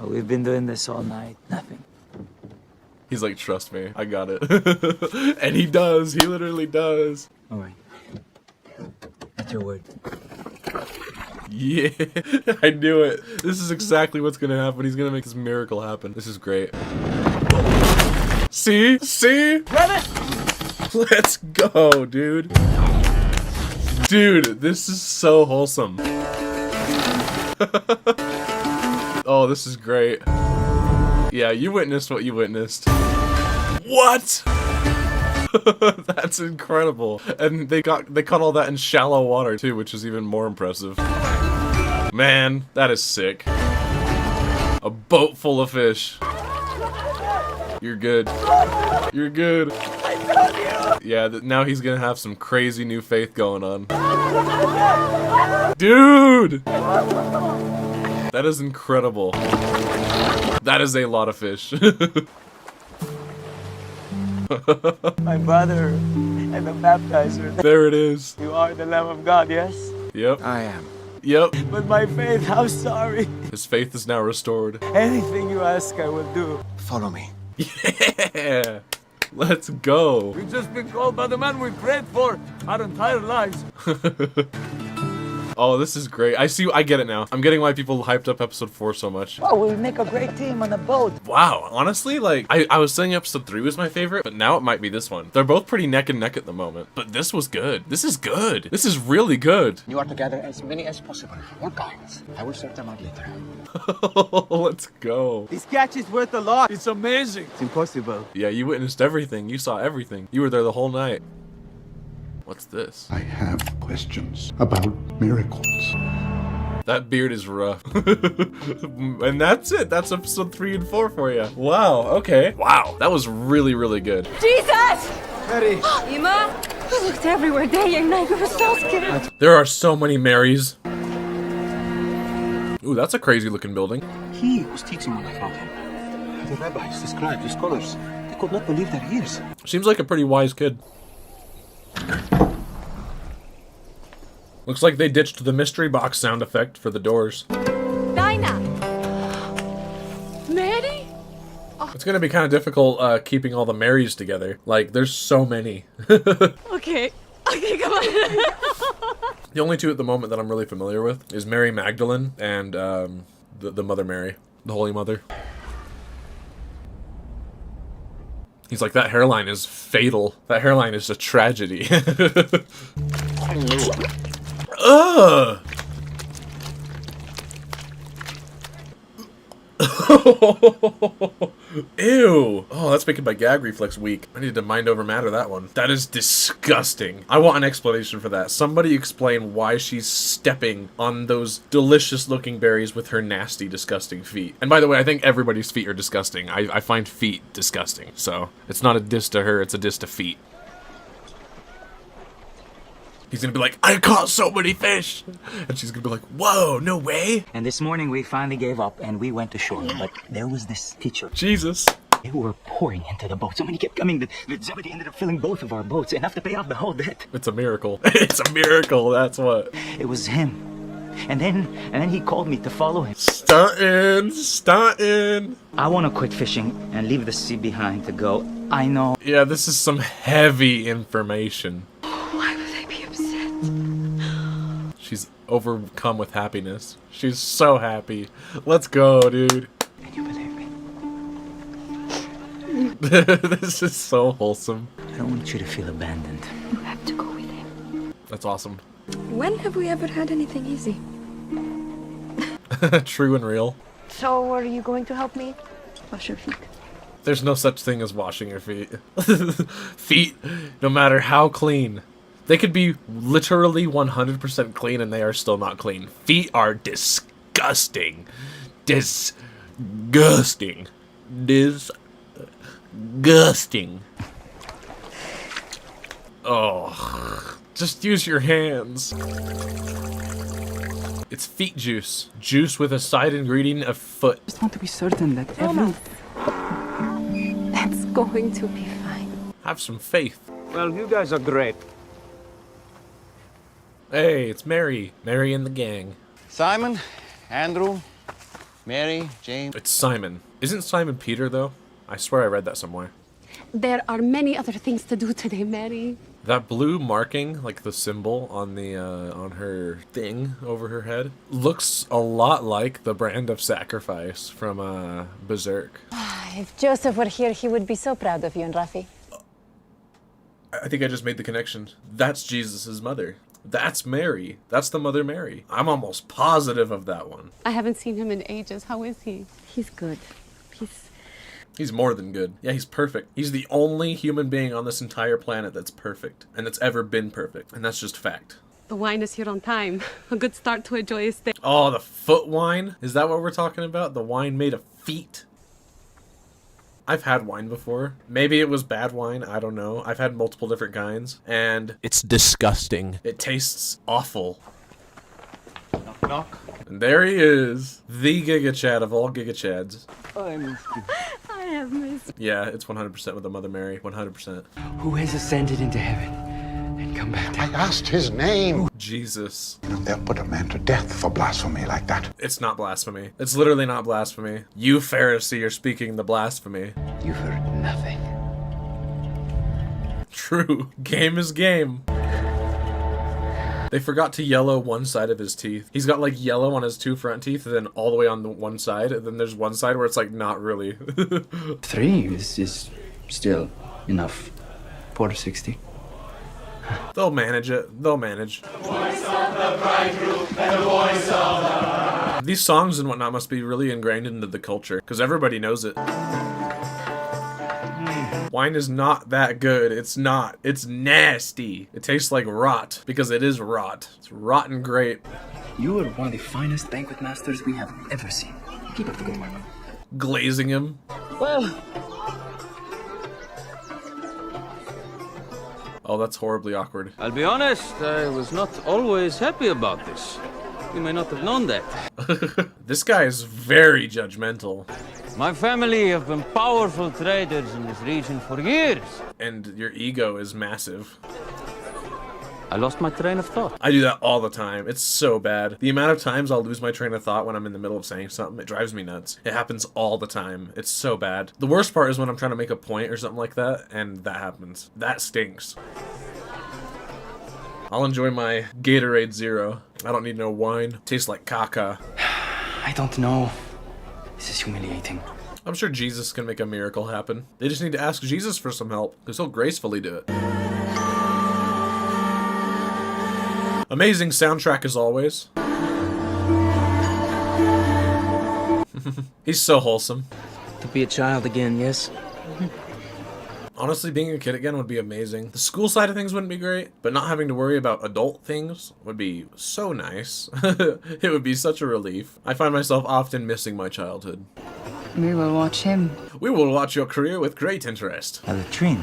We've been doing this all night. Nothing.
He's like, trust me, I got it. And he does. He literally does.
All right. That's your word.
Yeah, I knew it. This is exactly what's gonna happen. He's gonna make this miracle happen. This is great. See? See? Let's go, dude. Dude, this is so wholesome. Oh, this is great. Yeah, you witnessed what you witnessed. What? That's incredible. And they caught all that in shallow water too, which is even more impressive. Man, that is sick. A boat full of fish. You're good. You're good. Yeah, now he's gonna have some crazy new faith going on. Dude! That is incredible. That is a lot of fish.
My brother and the baptizer.
There it is.
You are the Lamb of God, yes?
Yep.
I am.
Yep.
But my faith, I'm sorry.
His faith is now restored.
Anything you ask, I will do.
Follow me.
Yeah. Let's go.
We've just been called by the man we prayed for our entire lives.
Oh, this is great. I get it now. I'm getting why people hyped up episode 4 so much.
Oh, we'll make a great team on the boat.
Wow, honestly, like, I was saying episode 3 was my favorite, but now it might be this one. They're both pretty neck and neck at the moment, but this was good. This is good. This is really good.
You are to gather as many as possible. All kinds. I will sort them out later.
Let's go.
This catch is worth a lot. It's amazing. It's impossible.
Yeah, you witnessed everything. You saw everything. You were there the whole night. What's this?
I have questions about miracles.
That beard is rough. And that's it. That's episode 3 and 4 for you. Wow, okay. Wow, that was really, really good.
Jesus!
Mary.
Ima! I looked everywhere day and night. We were so scared.
There are so many Marys. Ooh, that's a crazy looking building.
He was teaching when I found him. The rabbis, the scribes, the scholars, they could not believe their ears.
Seems like a pretty wise kid. Looks like they ditched the mystery box sound effect for the doors.
Dinah! Mary?
It's gonna be kind of difficult keeping all the Marys together. Like, there's so many.
Okay. Okay, come on.
The only two at the moment that I'm really familiar with is Mary Magdalene and the Mother Mary, the Holy Mother. He's like, that hairline is fatal. That hairline is a tragedy. Ugh! Ew! Oh, that's making my gag reflex weak. I need to mind over matter that one. That is disgusting. I want an explanation for that. Somebody explain why she's stepping on those delicious looking berries with her nasty, disgusting feet. And by the way, I think everybody's feet are disgusting. I find feet disgusting. So, it's not a diss to her, it's a diss to feet. He's gonna be like, I caught so many fish! And she's gonna be like, whoa, no way!
And this morning we finally gave up and we went ashore. But there was this teacher.
Jesus.
They were pouring into the boat. So many kept coming that Zebedee ended up filling both of our boats, enough to pay off the whole debt.
It's a miracle. It's a miracle, that's what.
It was him. And then he called me to follow him.
Stuntin', stuntin'.
I want to quit fishing and leave the sea behind to go. I know.
Yeah, this is some heavy information.
Why would I be upset?
overcome with happiness. She's so happy. Let's go, dude.
Can you believe me?
This is so wholesome.
I don't want you to feel abandoned.
You have to go with him.
That's awesome.
When have we ever had anything easy?
True and real.
So, are you going to help me?
Wash your feet.
There's no such thing as washing your feet. Feet, no matter how clean. They could be literally 100% clean and they are still not clean. Feet are disgusting. Disgusting. Disgusting. Oh, just use your hands. It's feet juice. Juice with a side ingredient of foot.
I just want to be certain that
That's going to be fine.
Have some faith.
Well, you guys are great.
Hey, it's Mary. Mary and the gang.
Simon, Andrew, Mary, James.
It's Simon. Isn't Simon Peter, though? I swear I read that somewhere.
There are many other things to do today, Mary.
That blue marking, like the symbol on the on her thing over her head, looks a lot like the brand of sacrifice from Berserk.
If Joseph were here, he would be so proud of you and Rafi.
I think I just made the connection. That's Jesus' mother. That's Mary. That's the Mother Mary. I'm almost positive of that one.
I haven't seen him in ages. How is he?
He's good.
He's more than good. Yeah, he's perfect. He's the only human being on this entire planet that's perfect. And that's ever been perfect. And that's just fact.
The wine is here on time. A good start to a joyous day.
Oh, the foot wine? Is that what we're talking about? The wine made of feet? I've had wine before. Maybe it was bad wine. I don't know. I've had multiple different kinds. And it's disgusting. It tastes awful.
Knock, knock.
And there he is. The Giga Chad of all Giga Chads.
I missed you.
I have missed.
Yeah, it's 100% with the Mother Mary. 100%.
Who has ascended into heaven and come back down?
I asked his name.
Jesus.
You know, they'll put a man to death for blasphemy like that.
It's not blasphemy. It's literally not blasphemy. You, Pharisee, are speaking the blasphemy.
You've heard nothing.
True. Game is game. They forgot to yellow one side of his teeth. He's got like yellow on his two front teeth and then all the way on the one side. And then there's one side where it's like not really.
3 is still enough. 460.
They'll manage it. They'll manage.
The voice of the bridegroom and the voice of the...
These songs and whatnot must be really ingrained into the culture because everybody knows it. Wine is not that good. It's not. It's nasty. It tastes like rot because it is rot. It's rotten grape.
You are one of the finest banquet masters we have ever seen. Keep up the good work.
Glazing him.
Well.
Oh, that's horribly awkward.
I'll be honest, I was not always happy about this. You may not have known that.
This guy is very judgmental.
My family have been powerful traders in this region for years.
And your ego is massive.
I lost my train of thought.
I do that all the time. It's so bad. The amount of times I'll lose my train of thought when I'm in the middle of saying something, it drives me nuts. It happens all the time. It's so bad. The worst part is when I'm trying to make a point or something like that, and that happens. That stinks. I'll enjoy my Gatorade Zero. I don't need no wine. Tastes like caca.
I don't know. This is humiliating.
I'm sure Jesus can make a miracle happen. They just need to ask Jesus for some help, because he'll gracefully do it. Amazing soundtrack as always. He's so wholesome.
To be a child again, yes?
Honestly, being a kid again would be amazing. The school side of things wouldn't be great, but not having to worry about adult things would be so nice. It would be such a relief. I find myself often missing my childhood.
We will watch him.
We will watch your career with great interest.
A latrine.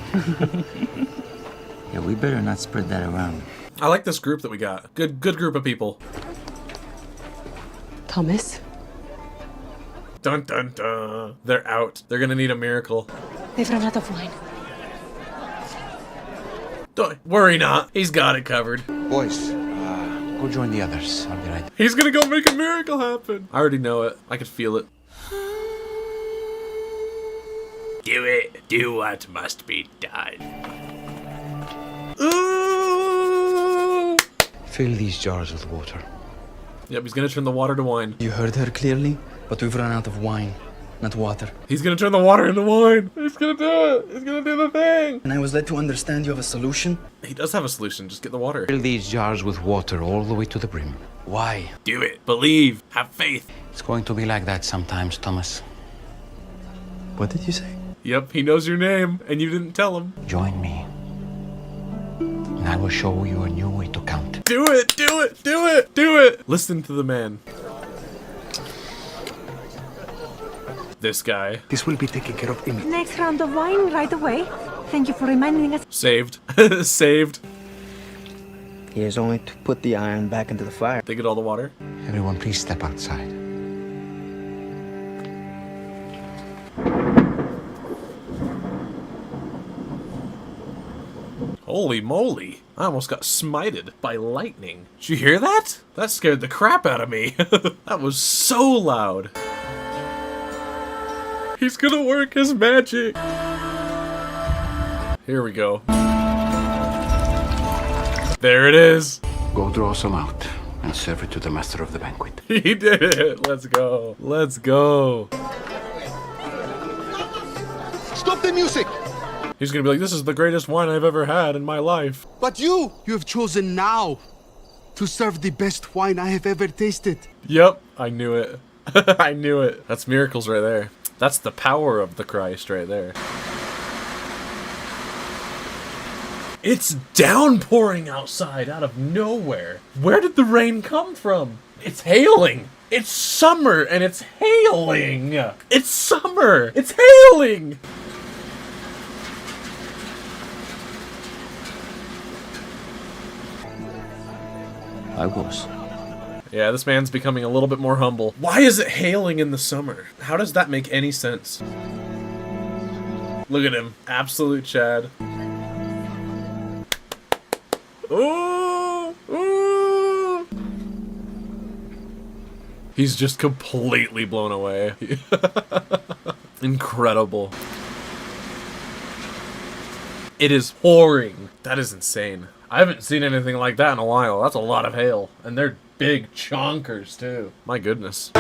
Yeah, we better not spread that around.
I like this group that we got. Good group of people.
Thomas?
Dun dun dun. They're out. They're gonna need a miracle.
They've run out of wine.
Don't worry not. He's got it covered.
Boys, go join the others. I'll be right there.
He's gonna go make a miracle happen. I already know it. I could feel it.
Do it. Do what must be done.
Fill these jars with water.
Yep, he's gonna turn the water to wine.
You heard her clearly, but we've run out of wine, not water.
He's gonna turn the water into wine. He's gonna do it. He's gonna do the thing.
And I was led to understand you have a solution.
He does have a solution. Just get the water.
Fill these jars with water all the way to the brim.
Why?
Do it. Believe. Have faith.
It's going to be like that sometimes, Thomas.
What did you say?
Yep, he knows your name, and you didn't tell him.
Join me, and I will show you a new way to count.
Do it! Do it! Do it! Do it! Listen to the man. This guy.
This will be taken care of immediately.
Next round of wine right away. Thank you for reminding us.
Saved. Saved.
Here's only to put the iron back into the fire.
They get all the water.
Everyone, please step outside.
Holy moly. I almost got smited by lightning. Did you hear that? That scared the crap out of me. That was so loud. He's gonna work his magic. Here we go. There it is.
Go draw some out and serve it to the master of the banquet.
He did it. Let's go. Let's go.
Stop the music!
He's gonna be like, this is the greatest wine I've ever had in my life.
But you have chosen now to serve the best wine I have ever tasted.
Yep, I knew it. I knew it. That's miracles right there. That's the power of the Christ right there. It's downpouring outside out of nowhere. Where did the rain come from? It's hailing. It's summer and it's hailing. It's summer. It's hailing.
I was.
Yeah, this man's becoming a little bit more humble. Why is it hailing in the summer? How does that make any sense? Look at him. Absolute Chad. Ooh! Ooh! He's just completely blown away. Incredible. It is pouring. That is insane. I haven't seen anything like that in a while. That's a lot of hail. And they're big chonkers, too. My goodness.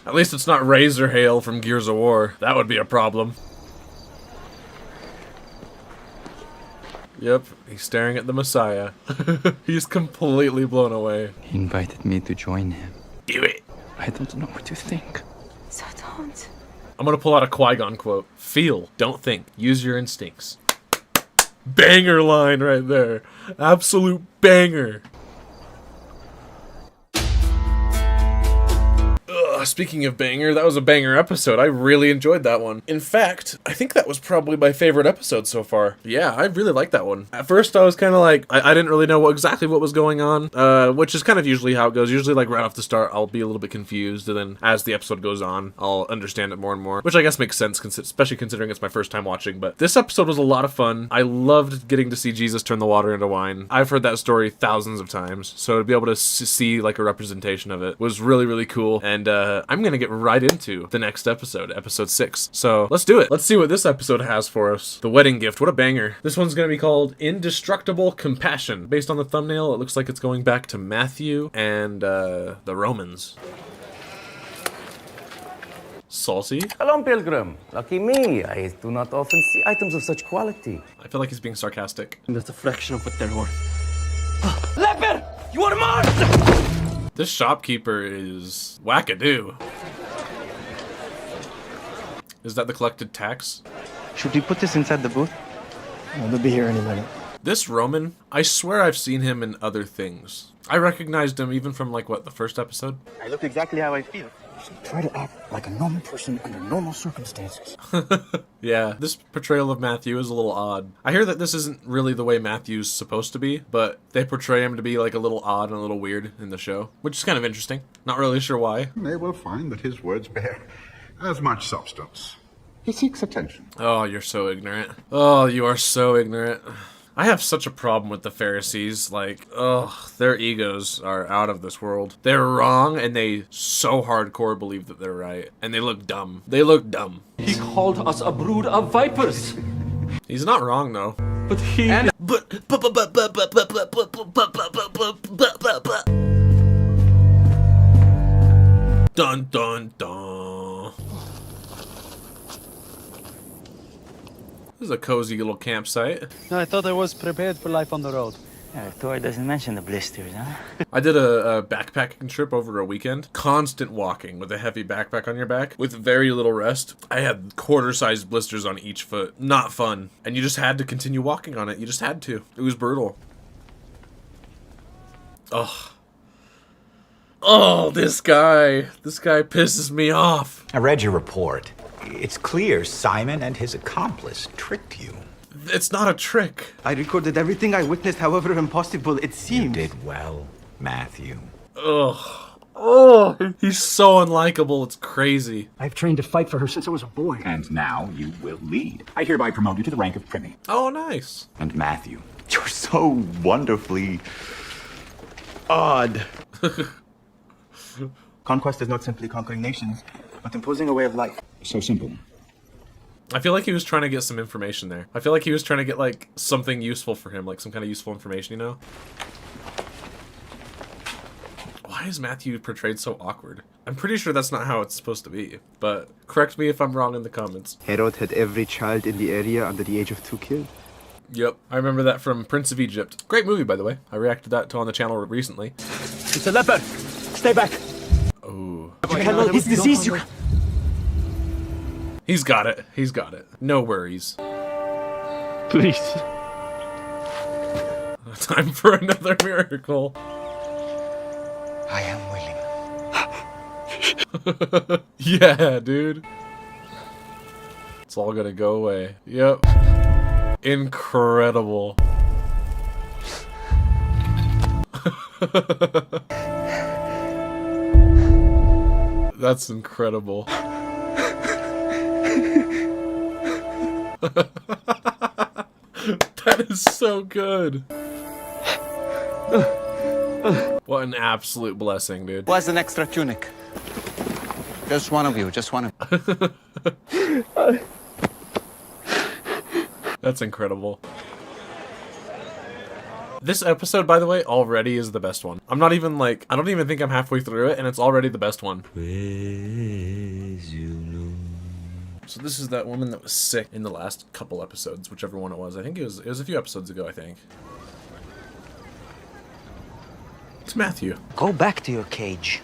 At least it's not razor hail from Gears of War. That would be a problem. Yep, he's staring at the Messiah. He's completely blown away.
He invited me to join him.
Do it.
I don't know what to think.
So don't.
I'm gonna pull out a Qui-Gon quote. Feel, don't think. Use your instincts. Banger line right there. Absolute banger. Speaking of banger, that was a banger episode. I really enjoyed that one. In fact, I think that was probably my favorite episode so far. Yeah, I really liked that one. At first, I was kind of like, I didn't really know exactly what was going on, which is kind of usually how it goes. Usually, like, right off the start, I'll be a little bit confused, and then as the episode goes on, I'll understand it more and more, which I guess makes sense, especially considering it's my first time watching. But this episode was a lot of fun. I loved getting to see Jesus turn the water into wine. I've heard that story thousands of times, so to be able to see, like, a representation of it was really, really cool, and I'm gonna get right into the next episode, episode 6. So let's do it. Let's see what this episode has for us. The wedding gift, what a banger. This one's gonna be called Indestructible Compassion. Based on the thumbnail, it looks like it's going back to Matthew and the Romans. Saucy?
Hello, Pilgrim. Lucky me. I do not often see items of such quality.
I feel like he's being sarcastic.
That's a fraction of what they're worth.
Leper! You are a monster!
This shopkeeper is wackadoo. Is that the collected tax?
Should we put this inside the booth? Oh, they'll be here any minute.
This Roman, I swear I've seen him in other things. I recognized him even from, like, what, the first episode?
I look exactly how I feel.
Try to act like a normal person under normal circumstances.
Yeah, this portrayal of Matthew is a little odd. I hear that this isn't really the way Matthew's supposed to be, but they portray him to be like a little odd and a little weird in the show, which is kind of interesting. Not really sure why.
They will find that his words bear as much substance. He seeks attention.
Oh, you're so ignorant. Oh, you are so ignorant. I have such a problem with the Pharisees. Like, ugh, their egos are out of this world. They're wrong, and they so hardcore believe that they're right. And they look dumb. They look dumb.
He called us a brood of vipers.
He's not wrong, though.
But he...
Dun dun dun. This is a cozy little campsite.
No, I thought I was prepared for life on the road.
Thor doesn't mention the blisters, huh?
I did a backpacking trip over a weekend. Constant walking with a heavy backpack on your back with very little rest. I had quarter-sized blisters on each foot. Not fun. And you just had to continue walking on it. You just had to. It was brutal. Ugh. Oh, this guy. This guy pisses me off.
I read your report. It's clear Simon and his accomplice tricked you.
It's not a trick.
I recorded everything I witnessed, however impossible it seemed.
You did well, Matthew.
Ugh. Oh, he's so unlikable. It's crazy.
I've trained to fight for her since I was a boy.
And now you will lead. I hereby promote you to the rank of Primy.
Oh, nice.
And Matthew, you're so wonderfully odd.
Conquest is not simply conquering nations, but imposing a way of life.
So simple.
I feel like he was trying to get some information there. I feel like he was trying to get, like, something useful for him, like some kind of useful information, you know? Why is Matthew portrayed so awkward? I'm pretty sure that's not how it's supposed to be, but correct me if I'm wrong in the comments.
Herod had every child in the area under the age of 2 killed.
Yep, I remember that from Prince of Egypt. Great movie, by the way. I reacted to on the channel recently.
It's a leopard! Stay back!
Oh.
You cannot, he's diseased, you...
He's got it. He's got it. No worries.
Please.
Time for another miracle.
I am willing.
Yeah, dude. It's all gonna go away. Yep. Incredible. That's incredible. That is so good. What an absolute blessing, dude.
Where's an extra tunic? Just one of you, just one of you.
That's incredible. This episode, by the way, already is the best one. I'm not even like, I don't even think I'm halfway through it, and it's already the best one. So this is that woman that was sick in the last couple episodes, whichever one it was. I think it was a few episodes ago, I think. It's Matthew.
Go back to your cage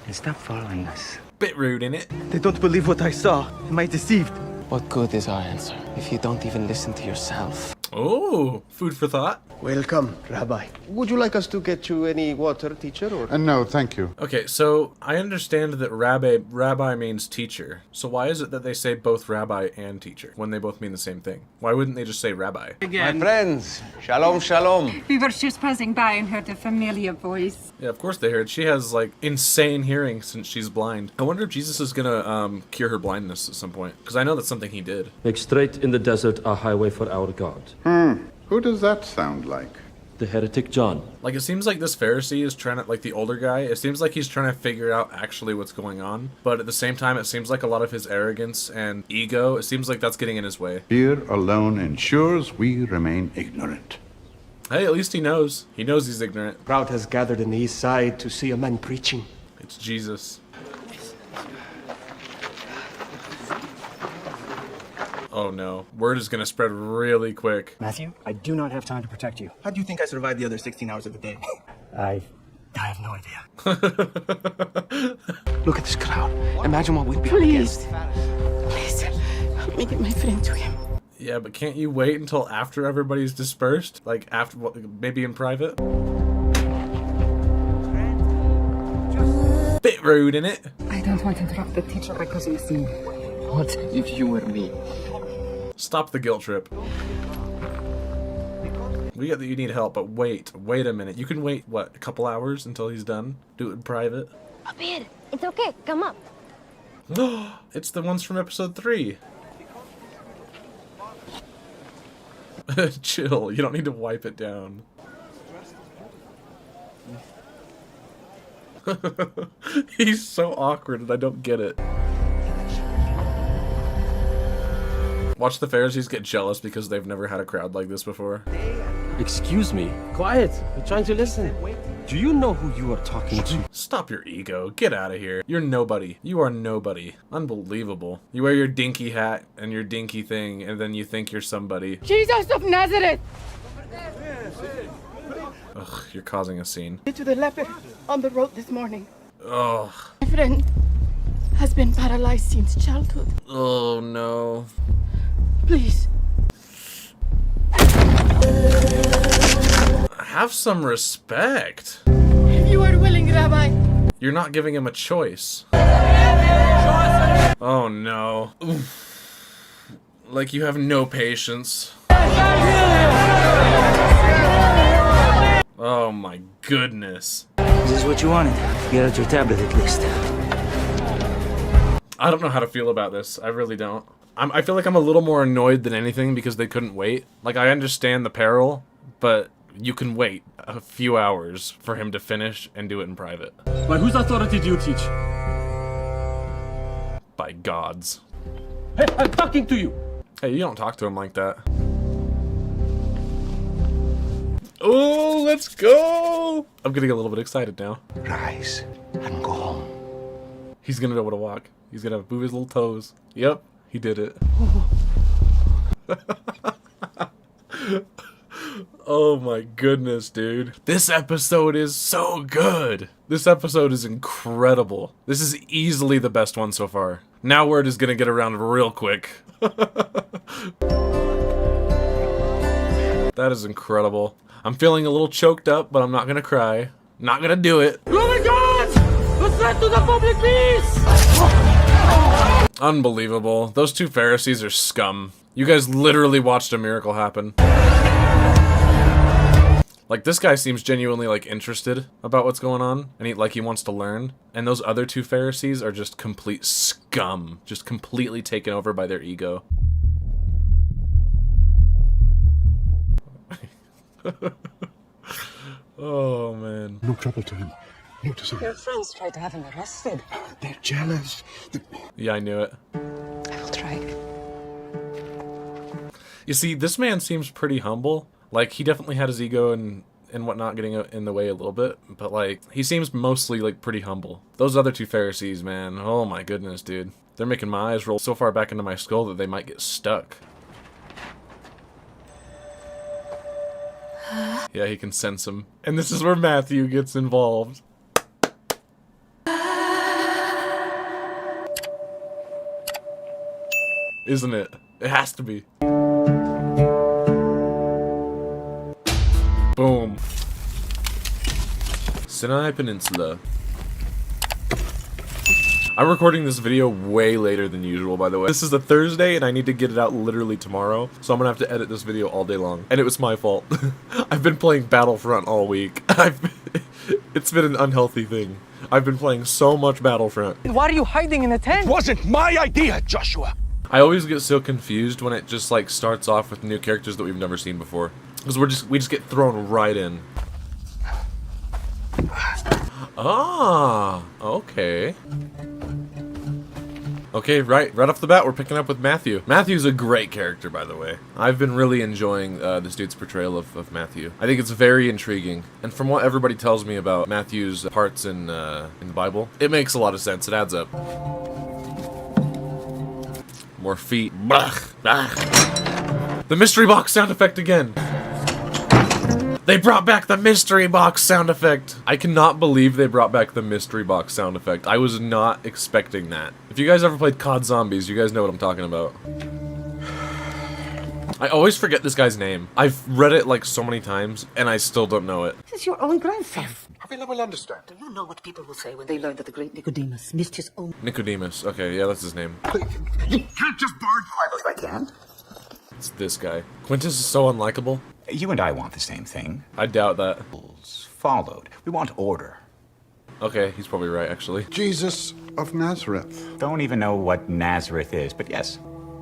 and stop following us.
Bit rude, innit?
They don't believe what I saw. Am I deceived?
What good is our answer if you don't even listen to yourself?
Oh, food for thought.
Welcome, Rabbi. Would you like us to get you any water, teacher? Or
No, thank you.
Okay, so I understand that rabbi means teacher. So why is it that they say both rabbi and teacher when they both mean the same thing? Why wouldn't they just say rabbi?
My friends, shalom, shalom.
We were just passing by and heard a familiar voice.
Yeah, of course they heard. She has like insane hearing since she's blind. I wonder if Jesus is gonna cure her blindness at some point, because I know that's something he did.
Make straight in the desert a highway for our God.
Who does that sound like?
The heretic John.
Like, it seems like this Pharisee is trying to, like the older guy, it seems like he's trying to figure out actually what's going on. But at the same time, it seems like a lot of his arrogance and ego, it seems like that's getting in his way.
Fear alone ensures we remain ignorant.
Hey, at least he knows. He knows he's ignorant.
Crowd has gathered on the east side to see a man preaching.
It's Jesus. Oh no. Word is gonna spread really quick.
Matthew, I do not have time to protect you.
How do you think I survived the other 16 hours of the day?
I have no idea.
Look at this crowd. Imagine what we'd be up against. Please, help me get my friend to him.
Yeah, but can't you wait until after everybody's dispersed? Like, after, maybe in private? Bit rude, innit?
I don't want to interrupt the teacher by causing a scene.
What if you were me?
Stop the guilt trip. We get that you need help, but wait a minute. You can wait, what, a couple hours until he's done? Do it in private?
Up here. It's okay. Come up.
It's the ones from episode 3. Chill. You don't need to wipe it down. He's so awkward and I don't get it. Watch the Pharisees get jealous because they've never had a crowd like this before.
Excuse me. Quiet. We're trying to listen. Do you know who you are talking to?
Stop your ego. Get out of here. You're nobody. You are nobody. Unbelievable. You wear your dinky hat and your dinky thing, and then you think you're somebody.
Jesus of Nazareth!
Ugh, you're causing a scene.
To the leper on the road this morning.
Ugh.
My friend has been paralyzed since childhood.
Oh no.
Please.
Have some respect.
If you are willing, Rabbi.
You're not giving him a choice. Oh no. Oof. Like you have no patience. Oh my goodness.
This is what you wanted. Get out your tablet at least.
I don't know how to feel about this. I really don't. I feel like I'm a little more annoyed than anything because they couldn't wait. Like, I understand the peril, but you can wait a few hours for him to finish and do it in private.
By whose authority do you teach?
By God's.
Hey, I'm talking to you!
Hey, you don't talk to him like that. Oh, let's go! I'm getting a little bit excited now.
Rise and go home.
He's gonna know what to walk. He's gonna move his little toes. Yep, he did it. Oh my goodness, dude. This episode is so good. This episode is incredible. This is easily the best one so far. Now word is gonna get around real quick. That is incredible. I'm feeling a little choked up, but I'm not gonna cry. Not gonna do it.
Oh my God! What's that to the public peace?
Unbelievable. Those two Pharisees are scum. You guys literally watched a miracle happen. Like, this guy seems genuinely, like, interested about what's going on, and he wants to learn. And those other two Pharisees are just complete scum. Just completely taken over by their ego. Oh, man.
No trouble to him. No disorder.
Your friends tried to have him arrested.
They're jealous.
Yeah, I knew it.
I will try.
You see, this man seems pretty humble. Like, he definitely had his ego and whatnot getting in the way a little bit, but, like, he seems mostly, like, pretty humble. Those other two Pharisees, man, oh my goodness, dude. They're making my eyes roll so far back into my skull that they might get stuck. Yeah, he can sense him. And this is where Matthew gets involved. Isn't it? It has to be. Boom. Sinai Peninsula. I'm recording this video way later than usual, by the way. This is a Thursday, and I need to get it out literally tomorrow, so I'm gonna have to edit this video all day long. And it was my fault. I've been playing Battlefront all week. It's been an unhealthy thing. I've been playing so much Battlefront.
Why are you hiding in a tent?
Wasn't my idea, Joshua!
I always get so confused when it just, like, starts off with new characters that we've never seen before. Because we just get thrown right in. Ah, okay. Okay, right off the bat, we're picking up with Matthew. Matthew's a great character, by the way. I've been really enjoying this dude's portrayal of Matthew. I think it's very intriguing. And from what everybody tells me about Matthew's parts in the Bible, it makes a lot of sense. It adds up. More feet. Blah, blah. The mystery box sound effect again. They brought back the mystery box sound effect. I cannot believe they brought back the mystery box sound effect. I was not expecting that. If you guys ever played COD Zombies, you guys know what I'm talking about. I always forget this guy's name. I've read it like so many times, and I still don't know it.
This is your own grandson.
I will understand.
Do you know what people will say when they learn that the great Nicodemus missed his own...
Nicodemus. Okay, yeah, that's his name.
You can't just barge by.
I can't.
It's this guy. Quintus is so unlikable.
You and I want the same thing.
I doubt that.
Followed. We want order.
Okay, he's probably right, actually.
Jesus of Nazareth.
Don't even know what Nazareth is, but yes,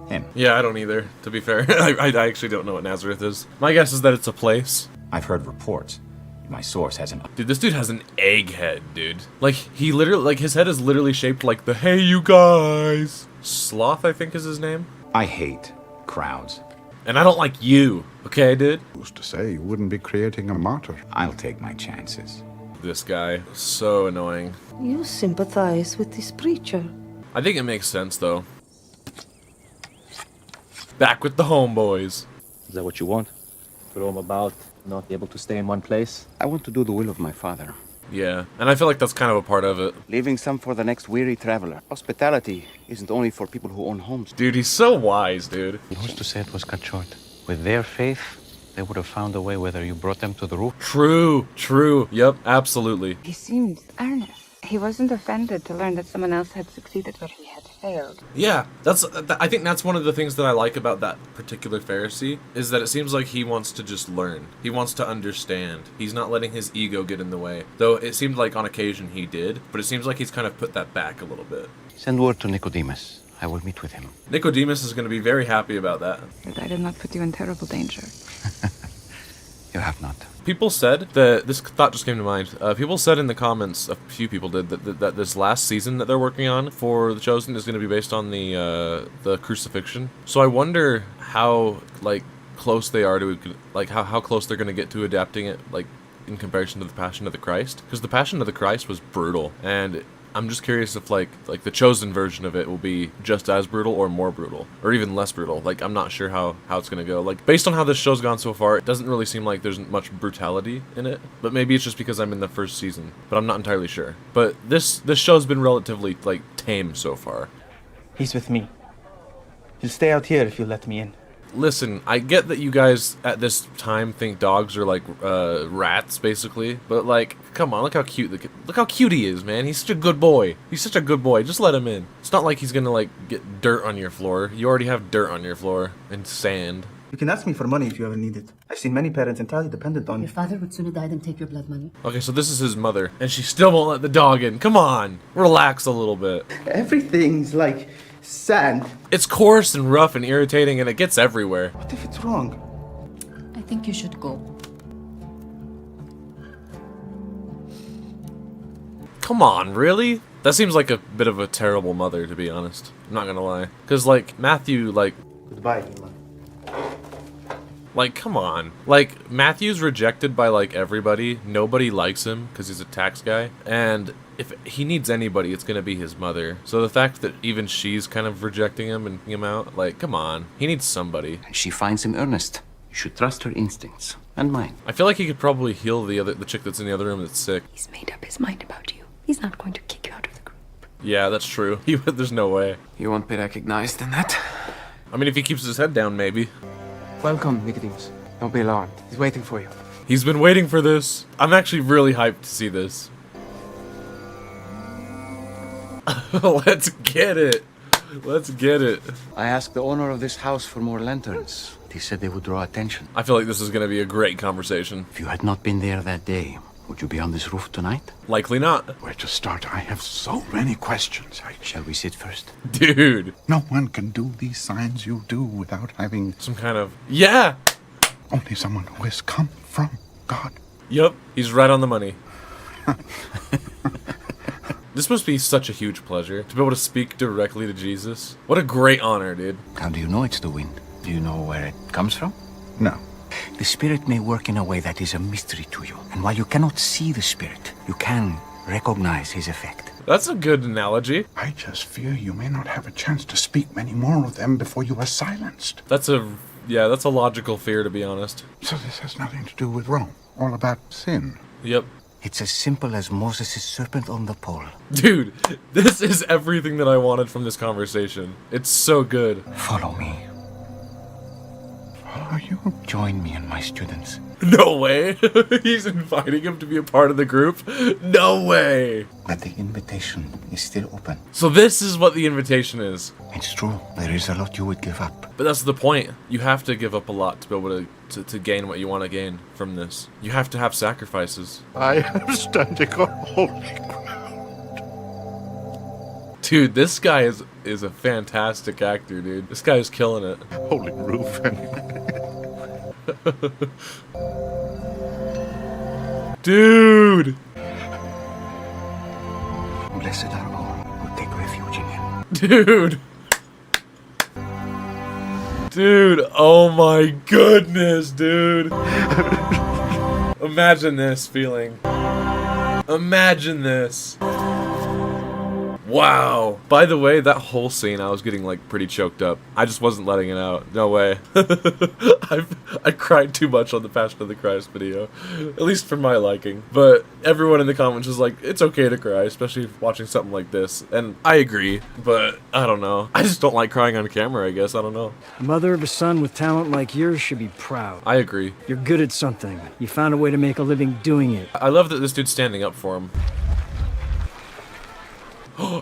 him.
Yeah, I don't either, to be fair. I actually don't know what Nazareth is. My guess is that it's a place.
I've heard reports. My source has an...
Dude, this dude has an egg head, dude. Like, he literally, like, his head is literally shaped like the, hey, you guys. Sloth, I think is his name.
I hate crowds.
And I don't like you. Okay, dude?
Who's to say you wouldn't be creating a martyr?
I'll take my chances.
This guy. So annoying.
You sympathize with this preacher.
I think it makes sense, though. Back with the homeboys.
Is that what you want? Roam about, not be able to stay in one place?
I want to do the will of my Father.
Yeah, and I feel like that's kind of a part of it.
Leaving some for the next weary traveler. Hospitality isn't only for people who own homes.
Dude, he's so wise, dude.
Who's to say it was cut short? With their faith, they would have found a way whether you brought them to the roof.
True, true. Yep, absolutely.
He seemed earnest. He wasn't offended to learn that someone else had succeeded where he had failed.
Yeah, I think that's one of the things that I like about that particular Pharisee, is that it seems like he wants to just learn. He wants to understand. He's not letting his ego get in the way. Though it seemed like on occasion he did, but it seems like he's kind of put that back a little bit.
Send word to Nicodemus. I will meet with him.
Nicodemus is going to be very happy about that.
But I did not put you in terrible danger.
You have not.
People said that, this thought just came to mind, people said in the comments, a few people did, that this last season that they're working on for The Chosen is going to be based on the crucifixion. So I wonder how, like, close they are to, like, how close they're going to get to adapting it, like, in comparison to the Passion of the Christ. Because the Passion of the Christ was brutal, and I'm just curious if, like the Chosen version of it will be just as brutal or more brutal, or even less brutal. Like, I'm not sure how it's gonna go. Like, based on how this show's gone so far, it doesn't really seem like there's much brutality in it. But maybe it's just because I'm in the first season, but I'm not entirely sure. But this show's been relatively, like, tame so far.
He's with me. He'll stay out here if you let me in.
Listen, I get that you guys at this time think dogs are like rats, basically, but like, come on, look how cute he is, man. He's such a good boy. He's such a good boy. Just let him in. It's not like he's gonna like get dirt on your floor. You already have dirt on your floor and sand.
You can ask me for money if you ever need it. I've seen many parents entirely dependent on
Your father would sooner die than take your blood money.
Okay, so this is his mother, and she still won't let the dog in. Come on, relax a little bit.
Everything's like sand.
It's coarse and rough and irritating, and it gets everywhere.
What if it's wrong?
I think you should go.
Come on, really? That seems like a bit of a terrible mother, to be honest. I'm not gonna lie. Because, like, Matthew, like...
Goodbye, Emma.
Like, come on. Like, Matthew's rejected by, like, everybody. Nobody likes him because he's a tax guy. And if he needs anybody, it's gonna be his mother. So the fact that even she's kind of rejecting him and kicking him out, like, come on. He needs somebody.
And she finds him earnest. You should trust her instincts. And mine.
I feel like he could probably heal the chick that's in the other room that's sick.
He's made up his mind about you. He's not going to kick you out of the group.
Yeah, that's true. There's no way.
You won't be recognized in that.
I mean, if he keeps his head down, maybe.
Welcome, Nicodemus. Don't be alarmed. He's waiting for you.
He's been waiting for this. I'm actually really hyped to see this. Let's get it. Let's get it.
I asked the owner of this house for more lanterns. He said they would draw attention.
I feel like this is going to be a great conversation.
If you had not been there that day, would you be on this roof tonight?
Likely not.
Where to start? I have so many questions.
Shall we sit first?
Dude.
No one can do these signs you do without having...
some kind of... Yeah!
Only someone who has come from God.
Yup. He's right on the money. This must be such a huge pleasure, to be able to speak directly to Jesus. What a great honor, dude.
How do you know it's the wind? Do you know where it comes from?
No.
The Spirit may work in a way that is a mystery to you. And while you cannot see the Spirit, you can recognize his effect.
That's a good analogy.
I just fear you may not have a chance to speak many more of them before you are silenced.
That's a logical fear, to be honest.
So this has nothing to do with Rome. All about sin.
Yep.
It's as simple as Moses' serpent on the pole.
Dude, this is everything that I wanted from this conversation. It's so good.
Follow me.
Follow you?
Join me and my students.
No way. He's inviting him to be a part of the group. No way.
But the invitation is still open.
So this is what the invitation is.
It's true. There is a lot you would give up.
But that's the point. You have to give up a lot to be able to gain what you want to gain from this. You have to have sacrifices.
I am standing on holy ground.
Dude, this guy is a fantastic actor, dude. This guy is killing it.
Holy roof, anyway.
Dude!
Blessed are all who take refuge in him.
Dude! Dude, oh my goodness, dude. Imagine this feeling. Imagine this. Wow. By the way, that whole scene, I was getting like pretty choked up. I just wasn't letting it out. No way. I cried too much on the Passion of the Christ video, at least for my liking. But everyone in the comments was like, it's okay to cry, especially watching something like this. And I agree, but I don't know. I just don't like crying on camera, I guess. I don't know.
The mother of a son with talent like yours should be proud.
I agree.
You're good at something. You found a way to make a living doing it.
I love that this dude's standing up for him.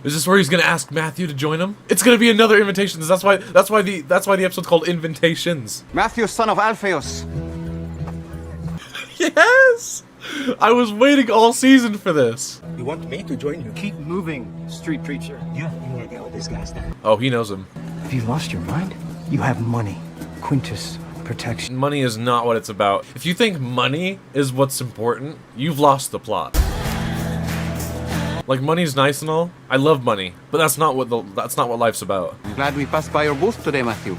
Is this where he's gonna ask Matthew to join him? It's gonna be another invitations. That's why the episode's called Invitations.
Matthew, son of Alphaeus.
Yes! I was waiting all season for this.
You want me to join you?
Keep moving, street preacher.
You have any idea what this guy's done?
Oh, he knows him.
Have you lost your mind? You have money. Quintus, protection.
Money is not what it's about. If you think money is what's important, you've lost the plot. Like, money's nice and all. I love money, but that's not what life's about.
I'm glad we passed by your booth today, Matthew.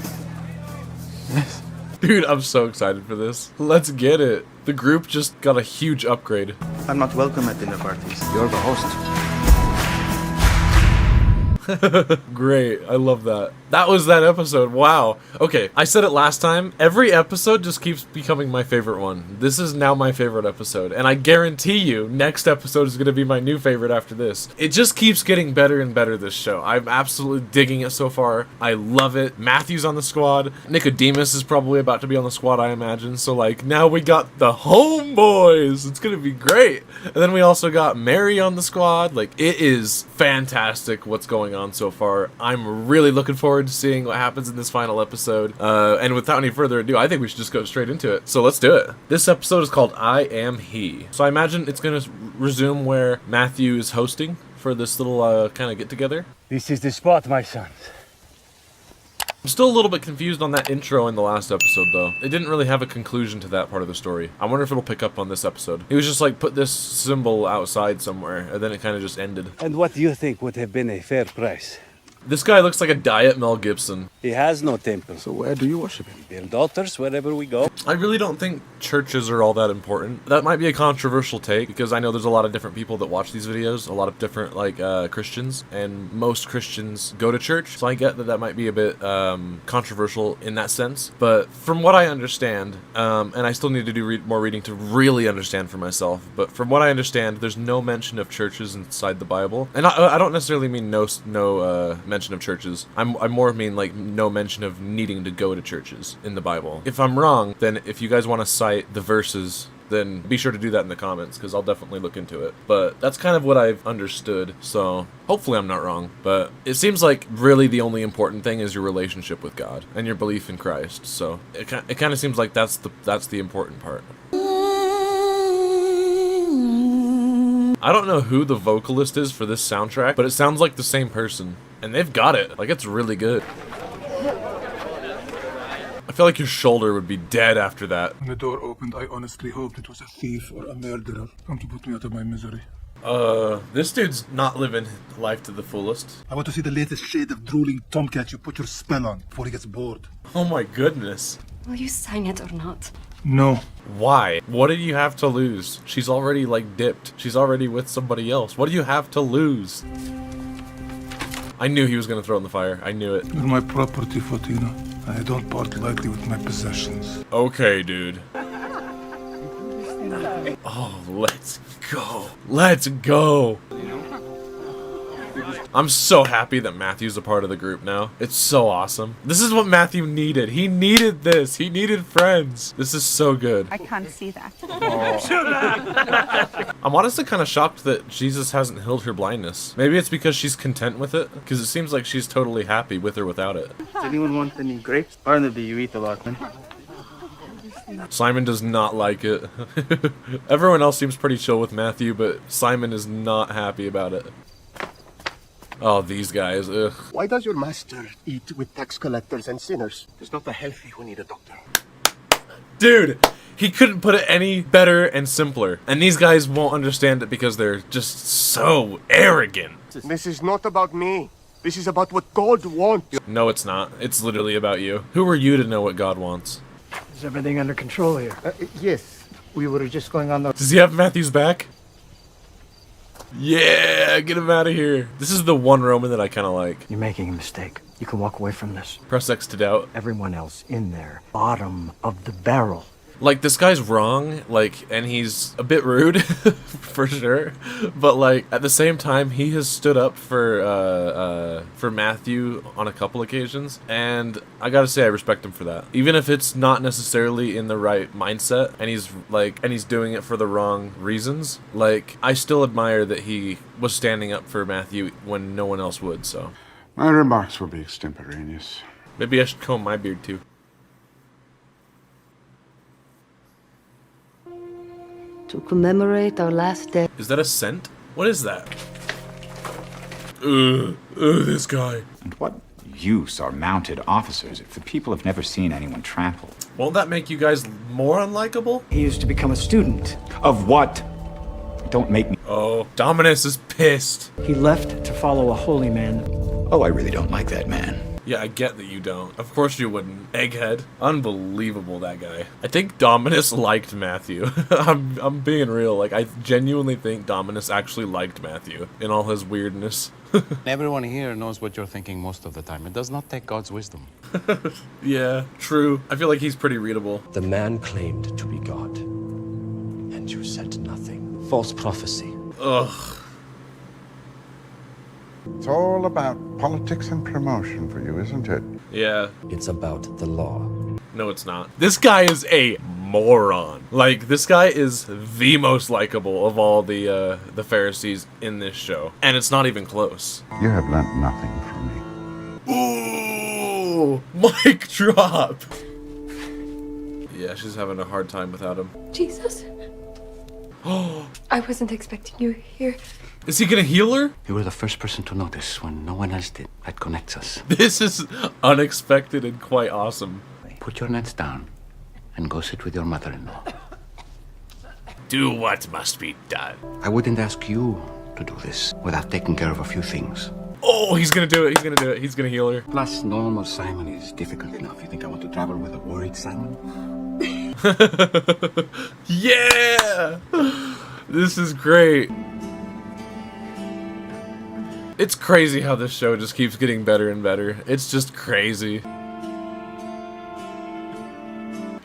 Yes.
Dude, I'm so excited for this. Let's get it. The group just got a huge upgrade.
I'm not welcome at dinner parties.
You're the host.
Great, I love that. That was that episode. Wow. Okay, I said it last time. Every episode just keeps becoming my favorite one. This is now my favorite episode, and I guarantee you next episode is going to be my new favorite after this. It just keeps getting better and better, this show. I'm absolutely digging it so far. I love it. Matthew's on the squad. Nicodemus is probably about to be on the squad, I imagine. So, like, now we got the homeboys. It's going to be great. And then we also got Mary on the squad. Like, it is fantastic what's going on so far. I'm really looking forward to seeing what happens in this final episode. And without any further ado, I think we should just go straight into it. So let's do it. This episode is called I Am He. So I imagine it's going to resume where Matthew is hosting for this little kind of get together.
This is the spot, my sons.
I'm still a little bit confused on that intro in the last episode, though. It didn't really have a conclusion to that part of the story. I wonder if it'll pick up on this episode. He was just like, put this symbol outside somewhere, and then it kind of just ended.
And what do you think would have been a fair price?
This guy looks like a diet Mel Gibson.
He has no temple.
So where do you worship him?
Build altars wherever we go.
I really don't think churches are all that important. That might be a controversial take, because I know there's a lot of different people that watch these videos, a lot of different, like, Christians, and most Christians go to church, so I get that that might be a bit, controversial in that sense. But from what I understand, and I still need to do more reading to really understand for myself, but from what I understand, there's no mention of churches inside the Bible. And I don't necessarily mean no mention of churches. I more mean like no mention of needing to go to churches in the Bible. If I'm wrong, then if you guys want to cite the verses, then be sure to do that in the comments, because I'll definitely look into it. But that's kind of what I've understood, so hopefully I'm not wrong. But it seems like really the only important thing is your relationship with God and your belief in Christ. So it kind of seems like that's the important part. I don't know who the vocalist is for this soundtrack, but it sounds like the same person. And they've got it. Like, it's really good. I feel like your shoulder would be dead after that.
When the door opened, I honestly hoped it was a thief or a murderer come to put me out of my misery.
This dude's not living life to the fullest.
I want to see the latest shade of drooling tomcat you put your spell on before he gets bored.
Oh my goodness.
Will you sign it or not?
No.
Why? What do you have to lose? She's already, like, dipped. She's already with somebody else. What do you have to lose? I knew he was going to throw it in the fire. I knew it.
You're my property, Fatina. I don't part lightly with my possessions.
Okay, dude. Oh, let's go. Let's go. I'm so happy that Matthew's a part of the group now. It's so awesome. This is what Matthew needed. He needed this. He needed friends. This is so good.
I can't see that.
I'm honestly kind of shocked that Jesus hasn't healed her blindness. Maybe it's because she's content with it, because it seems like she's totally happy with or without it.
Does anyone want any grapes? Barnaby, you eat a lot, man.
Simon does not like it. Everyone else seems pretty chill with Matthew, but Simon is not happy about it. Oh, these guys, ugh.
Why does your master eat with tax collectors and sinners? It's not the healthy who need a doctor.
Dude, he couldn't put it any better and simpler. And these guys won't understand it because they're just so arrogant.
This is not about me. This is about what God wants.
No, it's not. It's literally about you. Who are you to know what God wants?
Is everything under control here? Yes. We were just going on the...
Does he have Matthew's back? Yeah, get him out of here. This is the one Roman that I kind of like.
You're making a mistake. You can walk away from this.
Press X to doubt.
Everyone else in there. Bottom of the barrel.
Like, this guy's wrong, like, and he's a bit rude, for sure, but, like, at the same time, he has stood up for Matthew on a couple occasions, and I gotta say I respect him for that. Even if it's not necessarily in the right mindset, and he's doing it for the wrong reasons, like, I still admire that he was standing up for Matthew when no one else would, so.
My remarks will be extemporaneous.
Maybe I should comb my beard, too.
To commemorate our last day.
Is that a scent? What is that? This guy.
And what use are mounted officers if the people have never seen anyone trampled?
Won't that make you guys more unlikable?
He used to become a student.
Of what? Don't make me...
Oh, Dominus is pissed.
He left to follow a holy man.
Oh, I really don't like that man.
Yeah, I get that you don't. Of course you wouldn't. Egghead. Unbelievable, that guy. I think Dominus liked Matthew. I'm being real. Like, I genuinely think Dominus actually liked Matthew in all his weirdness.
Everyone here knows what you're thinking most of the time. It does not take God's wisdom.
Yeah, true. I feel like he's pretty readable.
The man claimed to be God, and you said nothing. False prophecy.
Ugh.
It's all about politics and promotion for you, isn't it?
Yeah.
It's about the law.
No, it's not. This guy is a moron. Like, this guy is the most likable of all the Pharisees in this show. And it's not even close.
You have learnt nothing from me.
Ooh! Mic drop! Yeah, she's having a hard time without him.
Jesus. I wasn't expecting you here.
Is he gonna heal her?
You were the first person to notice when no one else did. That connects us.
This is unexpected and quite awesome.
Put your nets down and go sit with your mother-in-law.
Do what must be done.
I wouldn't ask you to do this without taking care of a few things.
Oh, he's gonna do it. He's gonna do it. He's gonna heal her.
Plus, normal Simon is difficult enough. You think I want to travel with a worried Simon?
Yeah! This is great. It's crazy how this show just keeps getting better and better. It's just crazy.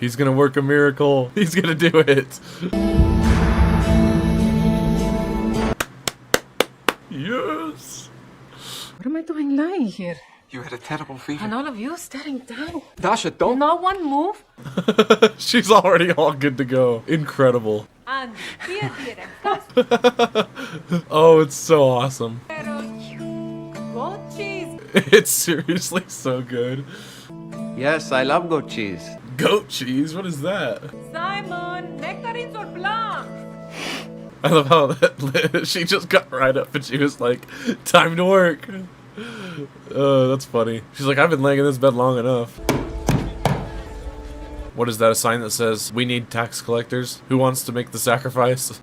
He's gonna work a miracle. He's gonna do it. Yes!
What am I doing lying here?
You had a terrible fever.
And all of you staring down.
Dasha, don't.
No one move.
She's already all good to go. Incredible.
And here.
Oh, it's so awesome.
Goat cheese.
It's seriously so good.
Yes, I love goat cheese.
Goat cheese? What is that?
Simon, nectarines or blanc?
I love how that she just got right up and she was like, time to work. That's funny. She's like, I've been laying in this bed long enough. What is that, a sign that says, we need tax collectors? Who wants to make the sacrifice?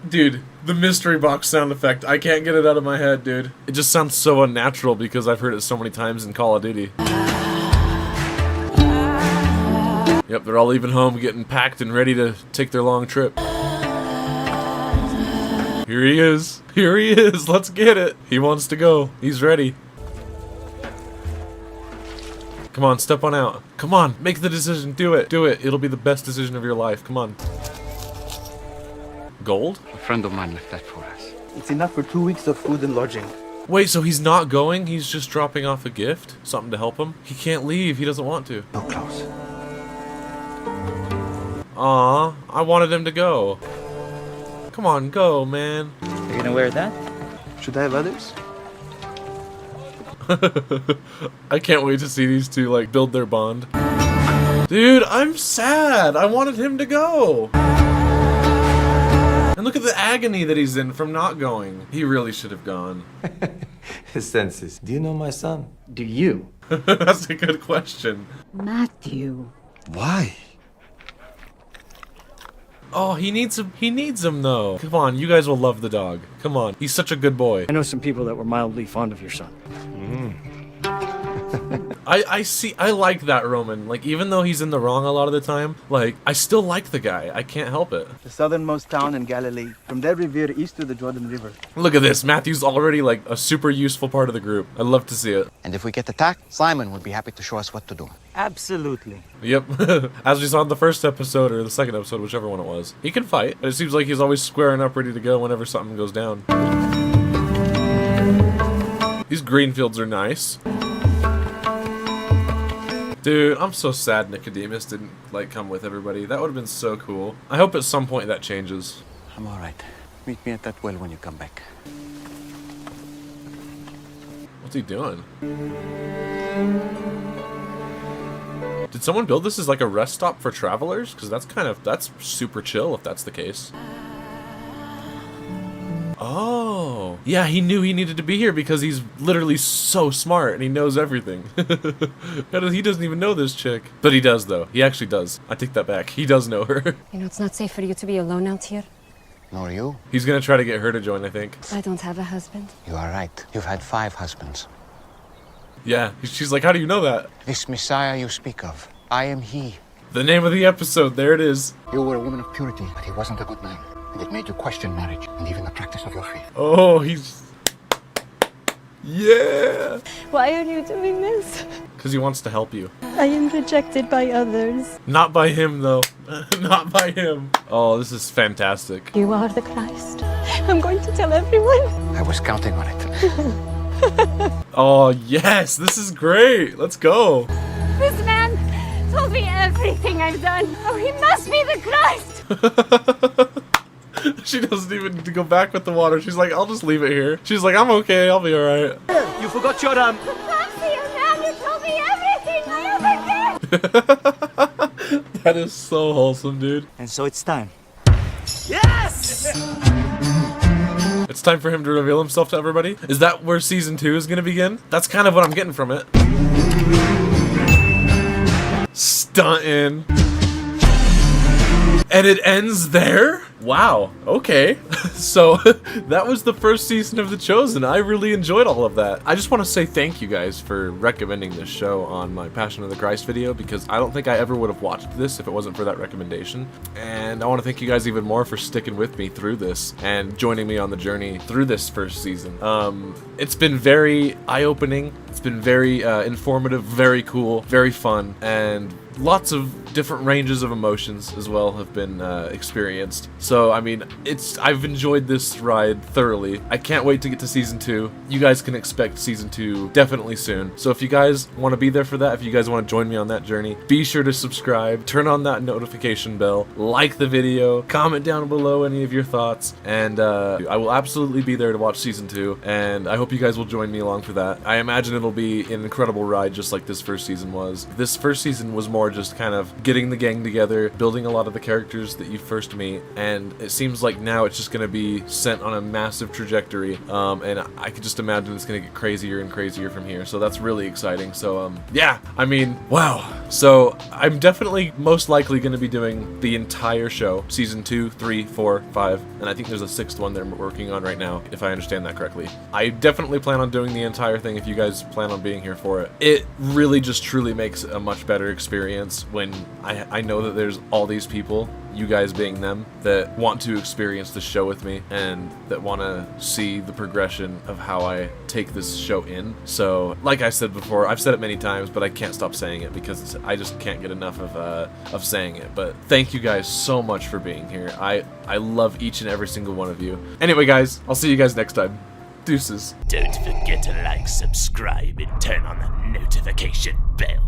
Dude, the mystery box sound effect, I can't get it out of my head, dude. It just sounds so unnatural because I've heard it so many times in Call of Duty. Yep, they're all leaving home, getting packed and ready to take their long trip. Here he is. Here he is. Let's get it. He wants to go. He's ready. Come on, step on out. Come on, make the decision. Do it. Do it. It'll be the best decision of your life. Come on. Gold?
A friend of mine left that for us.
It's enough for 2 weeks of food and lodging.
Wait, so he's not going? He's just dropping off a gift? Something to help him? He can't leave. He doesn't want to.
No clothes.
Aw, I wanted him to go. Come on, go, man.
You're gonna wear that?
Should I have others?
I can't wait to see these two, like, build their bond. Dude, I'm sad. I wanted him to go. And look at the agony that he's in from not going. He really should have gone.
His senses. Do you know my son?
Do you?
That's a good question.
Matthew.
Why?
Oh, he needs him. He needs him though. Come on, you guys will love the dog. Come on, he's such a good boy.
I know some people that were mildly fond of your son.
I like that Roman. Like, even though he's in the wrong a lot of the time, like, I still like the guy. I can't help it.
The southernmost town in Galilee. From there we veer east to the Jordan River.
Look at this. Matthew's already like a super useful part of the group. I love to see it.
And if we get attacked, Simon would be happy to show us what to do.
Absolutely.
Yep. As we saw in the first episode or the second episode, whichever one it was. He can fight, but it seems like he's always squaring up, ready to go whenever something goes down. These green fields are nice. Dude, I'm so sad Nicodemus didn't, like, come with everybody. That would have been so cool. I hope at some point that changes.
I'm all right. Meet me at that well when you come back.
What's he doing? Did someone build this as, like, a rest stop for travelers? Because that's super chill if that's the case. Oh, yeah, he knew he needed to be here because he's literally so smart and he knows everything. He doesn't even know this chick. But he does, though. He actually does. I take that back. He does know her.
You know, it's not safe for you to be alone out here.
Nor you.
He's gonna try to get her to join, I think.
I don't have a husband.
You are right. You've had 5 husbands.
Yeah, she's like, how do you know that?
This Messiah you speak of, I am he.
The name of the episode, there it is.
You were a woman of purity, but he wasn't a good man. And it made you question marriage and even the practice of your faith.
Oh, he's... Yeah!
Why are you doing this?
Because he wants to help you.
I am rejected by others.
Not by him, though. Not by him. Oh, this is fantastic.
You are the Christ. I'm going to tell everyone.
I was counting on it.
Oh, yes! This is great! Let's go!
This man told me everything I've done. Oh, he must be the Christ!
She doesn't even need to go back with the water. She's like, I'll just leave it here. She's like, I'm okay. I'll be alright.
You forgot your
Fancy a man who told me everything I ever did!
That is so wholesome, dude.
And so it's time. Yes!
It's time for him to reveal himself to everybody. Is that where season 2 is going to begin? That's kind of what I'm getting from it. Stunting. And it ends there? Wow, okay. So, that was the first season of The Chosen. I really enjoyed all of that. I just want to say thank you guys for recommending this show on my Passion of the Christ video, because I don't think I ever would have watched this if it wasn't for that recommendation. And I want to thank you guys even more for sticking with me through this and joining me on the journey through this first season. It's been very eye-opening. It's been very informative, very cool, very fun, and lots of different ranges of emotions as well have been experienced. So, I mean, I've enjoyed this ride thoroughly. I can't wait to get to season 2. You guys can expect season 2 definitely soon. So if you guys want to be there for that, if you guys want to join me on that journey, be sure to subscribe, turn on that notification bell, like the video, comment down below any of your thoughts, and I will absolutely be there to watch season 2, and I hope you guys will join me along for that. I imagine it'll be an incredible ride just like this first season was. This first season was more just kind of getting the gang together, building a lot of the characters that you first meet, and it seems like now it's just going to be sent on a massive trajectory, and I can just imagine it's going to get crazier and crazier from here, so that's really exciting. So yeah, I mean, wow. So I'm definitely most likely going to be doing the entire show, season 2, 3, 4, 5, and I think there's a 6th one they're working on right now, if I understand that correctly. I definitely plan on doing the entire thing if you guys plan on being here for it. It really just truly makes a much better experience when I know that there's all these people, you guys being them, that want to experience this show with me and that want to see the progression of how I take this show in. So, like I said before, I've said it many times, but I can't stop saying it because I just can't get enough of saying it. But thank you guys so much for being here. I love each and every single one of you. Anyway, guys, I'll see you guys next time. Deuces.
Don't forget to like, subscribe, and turn on that notification bell.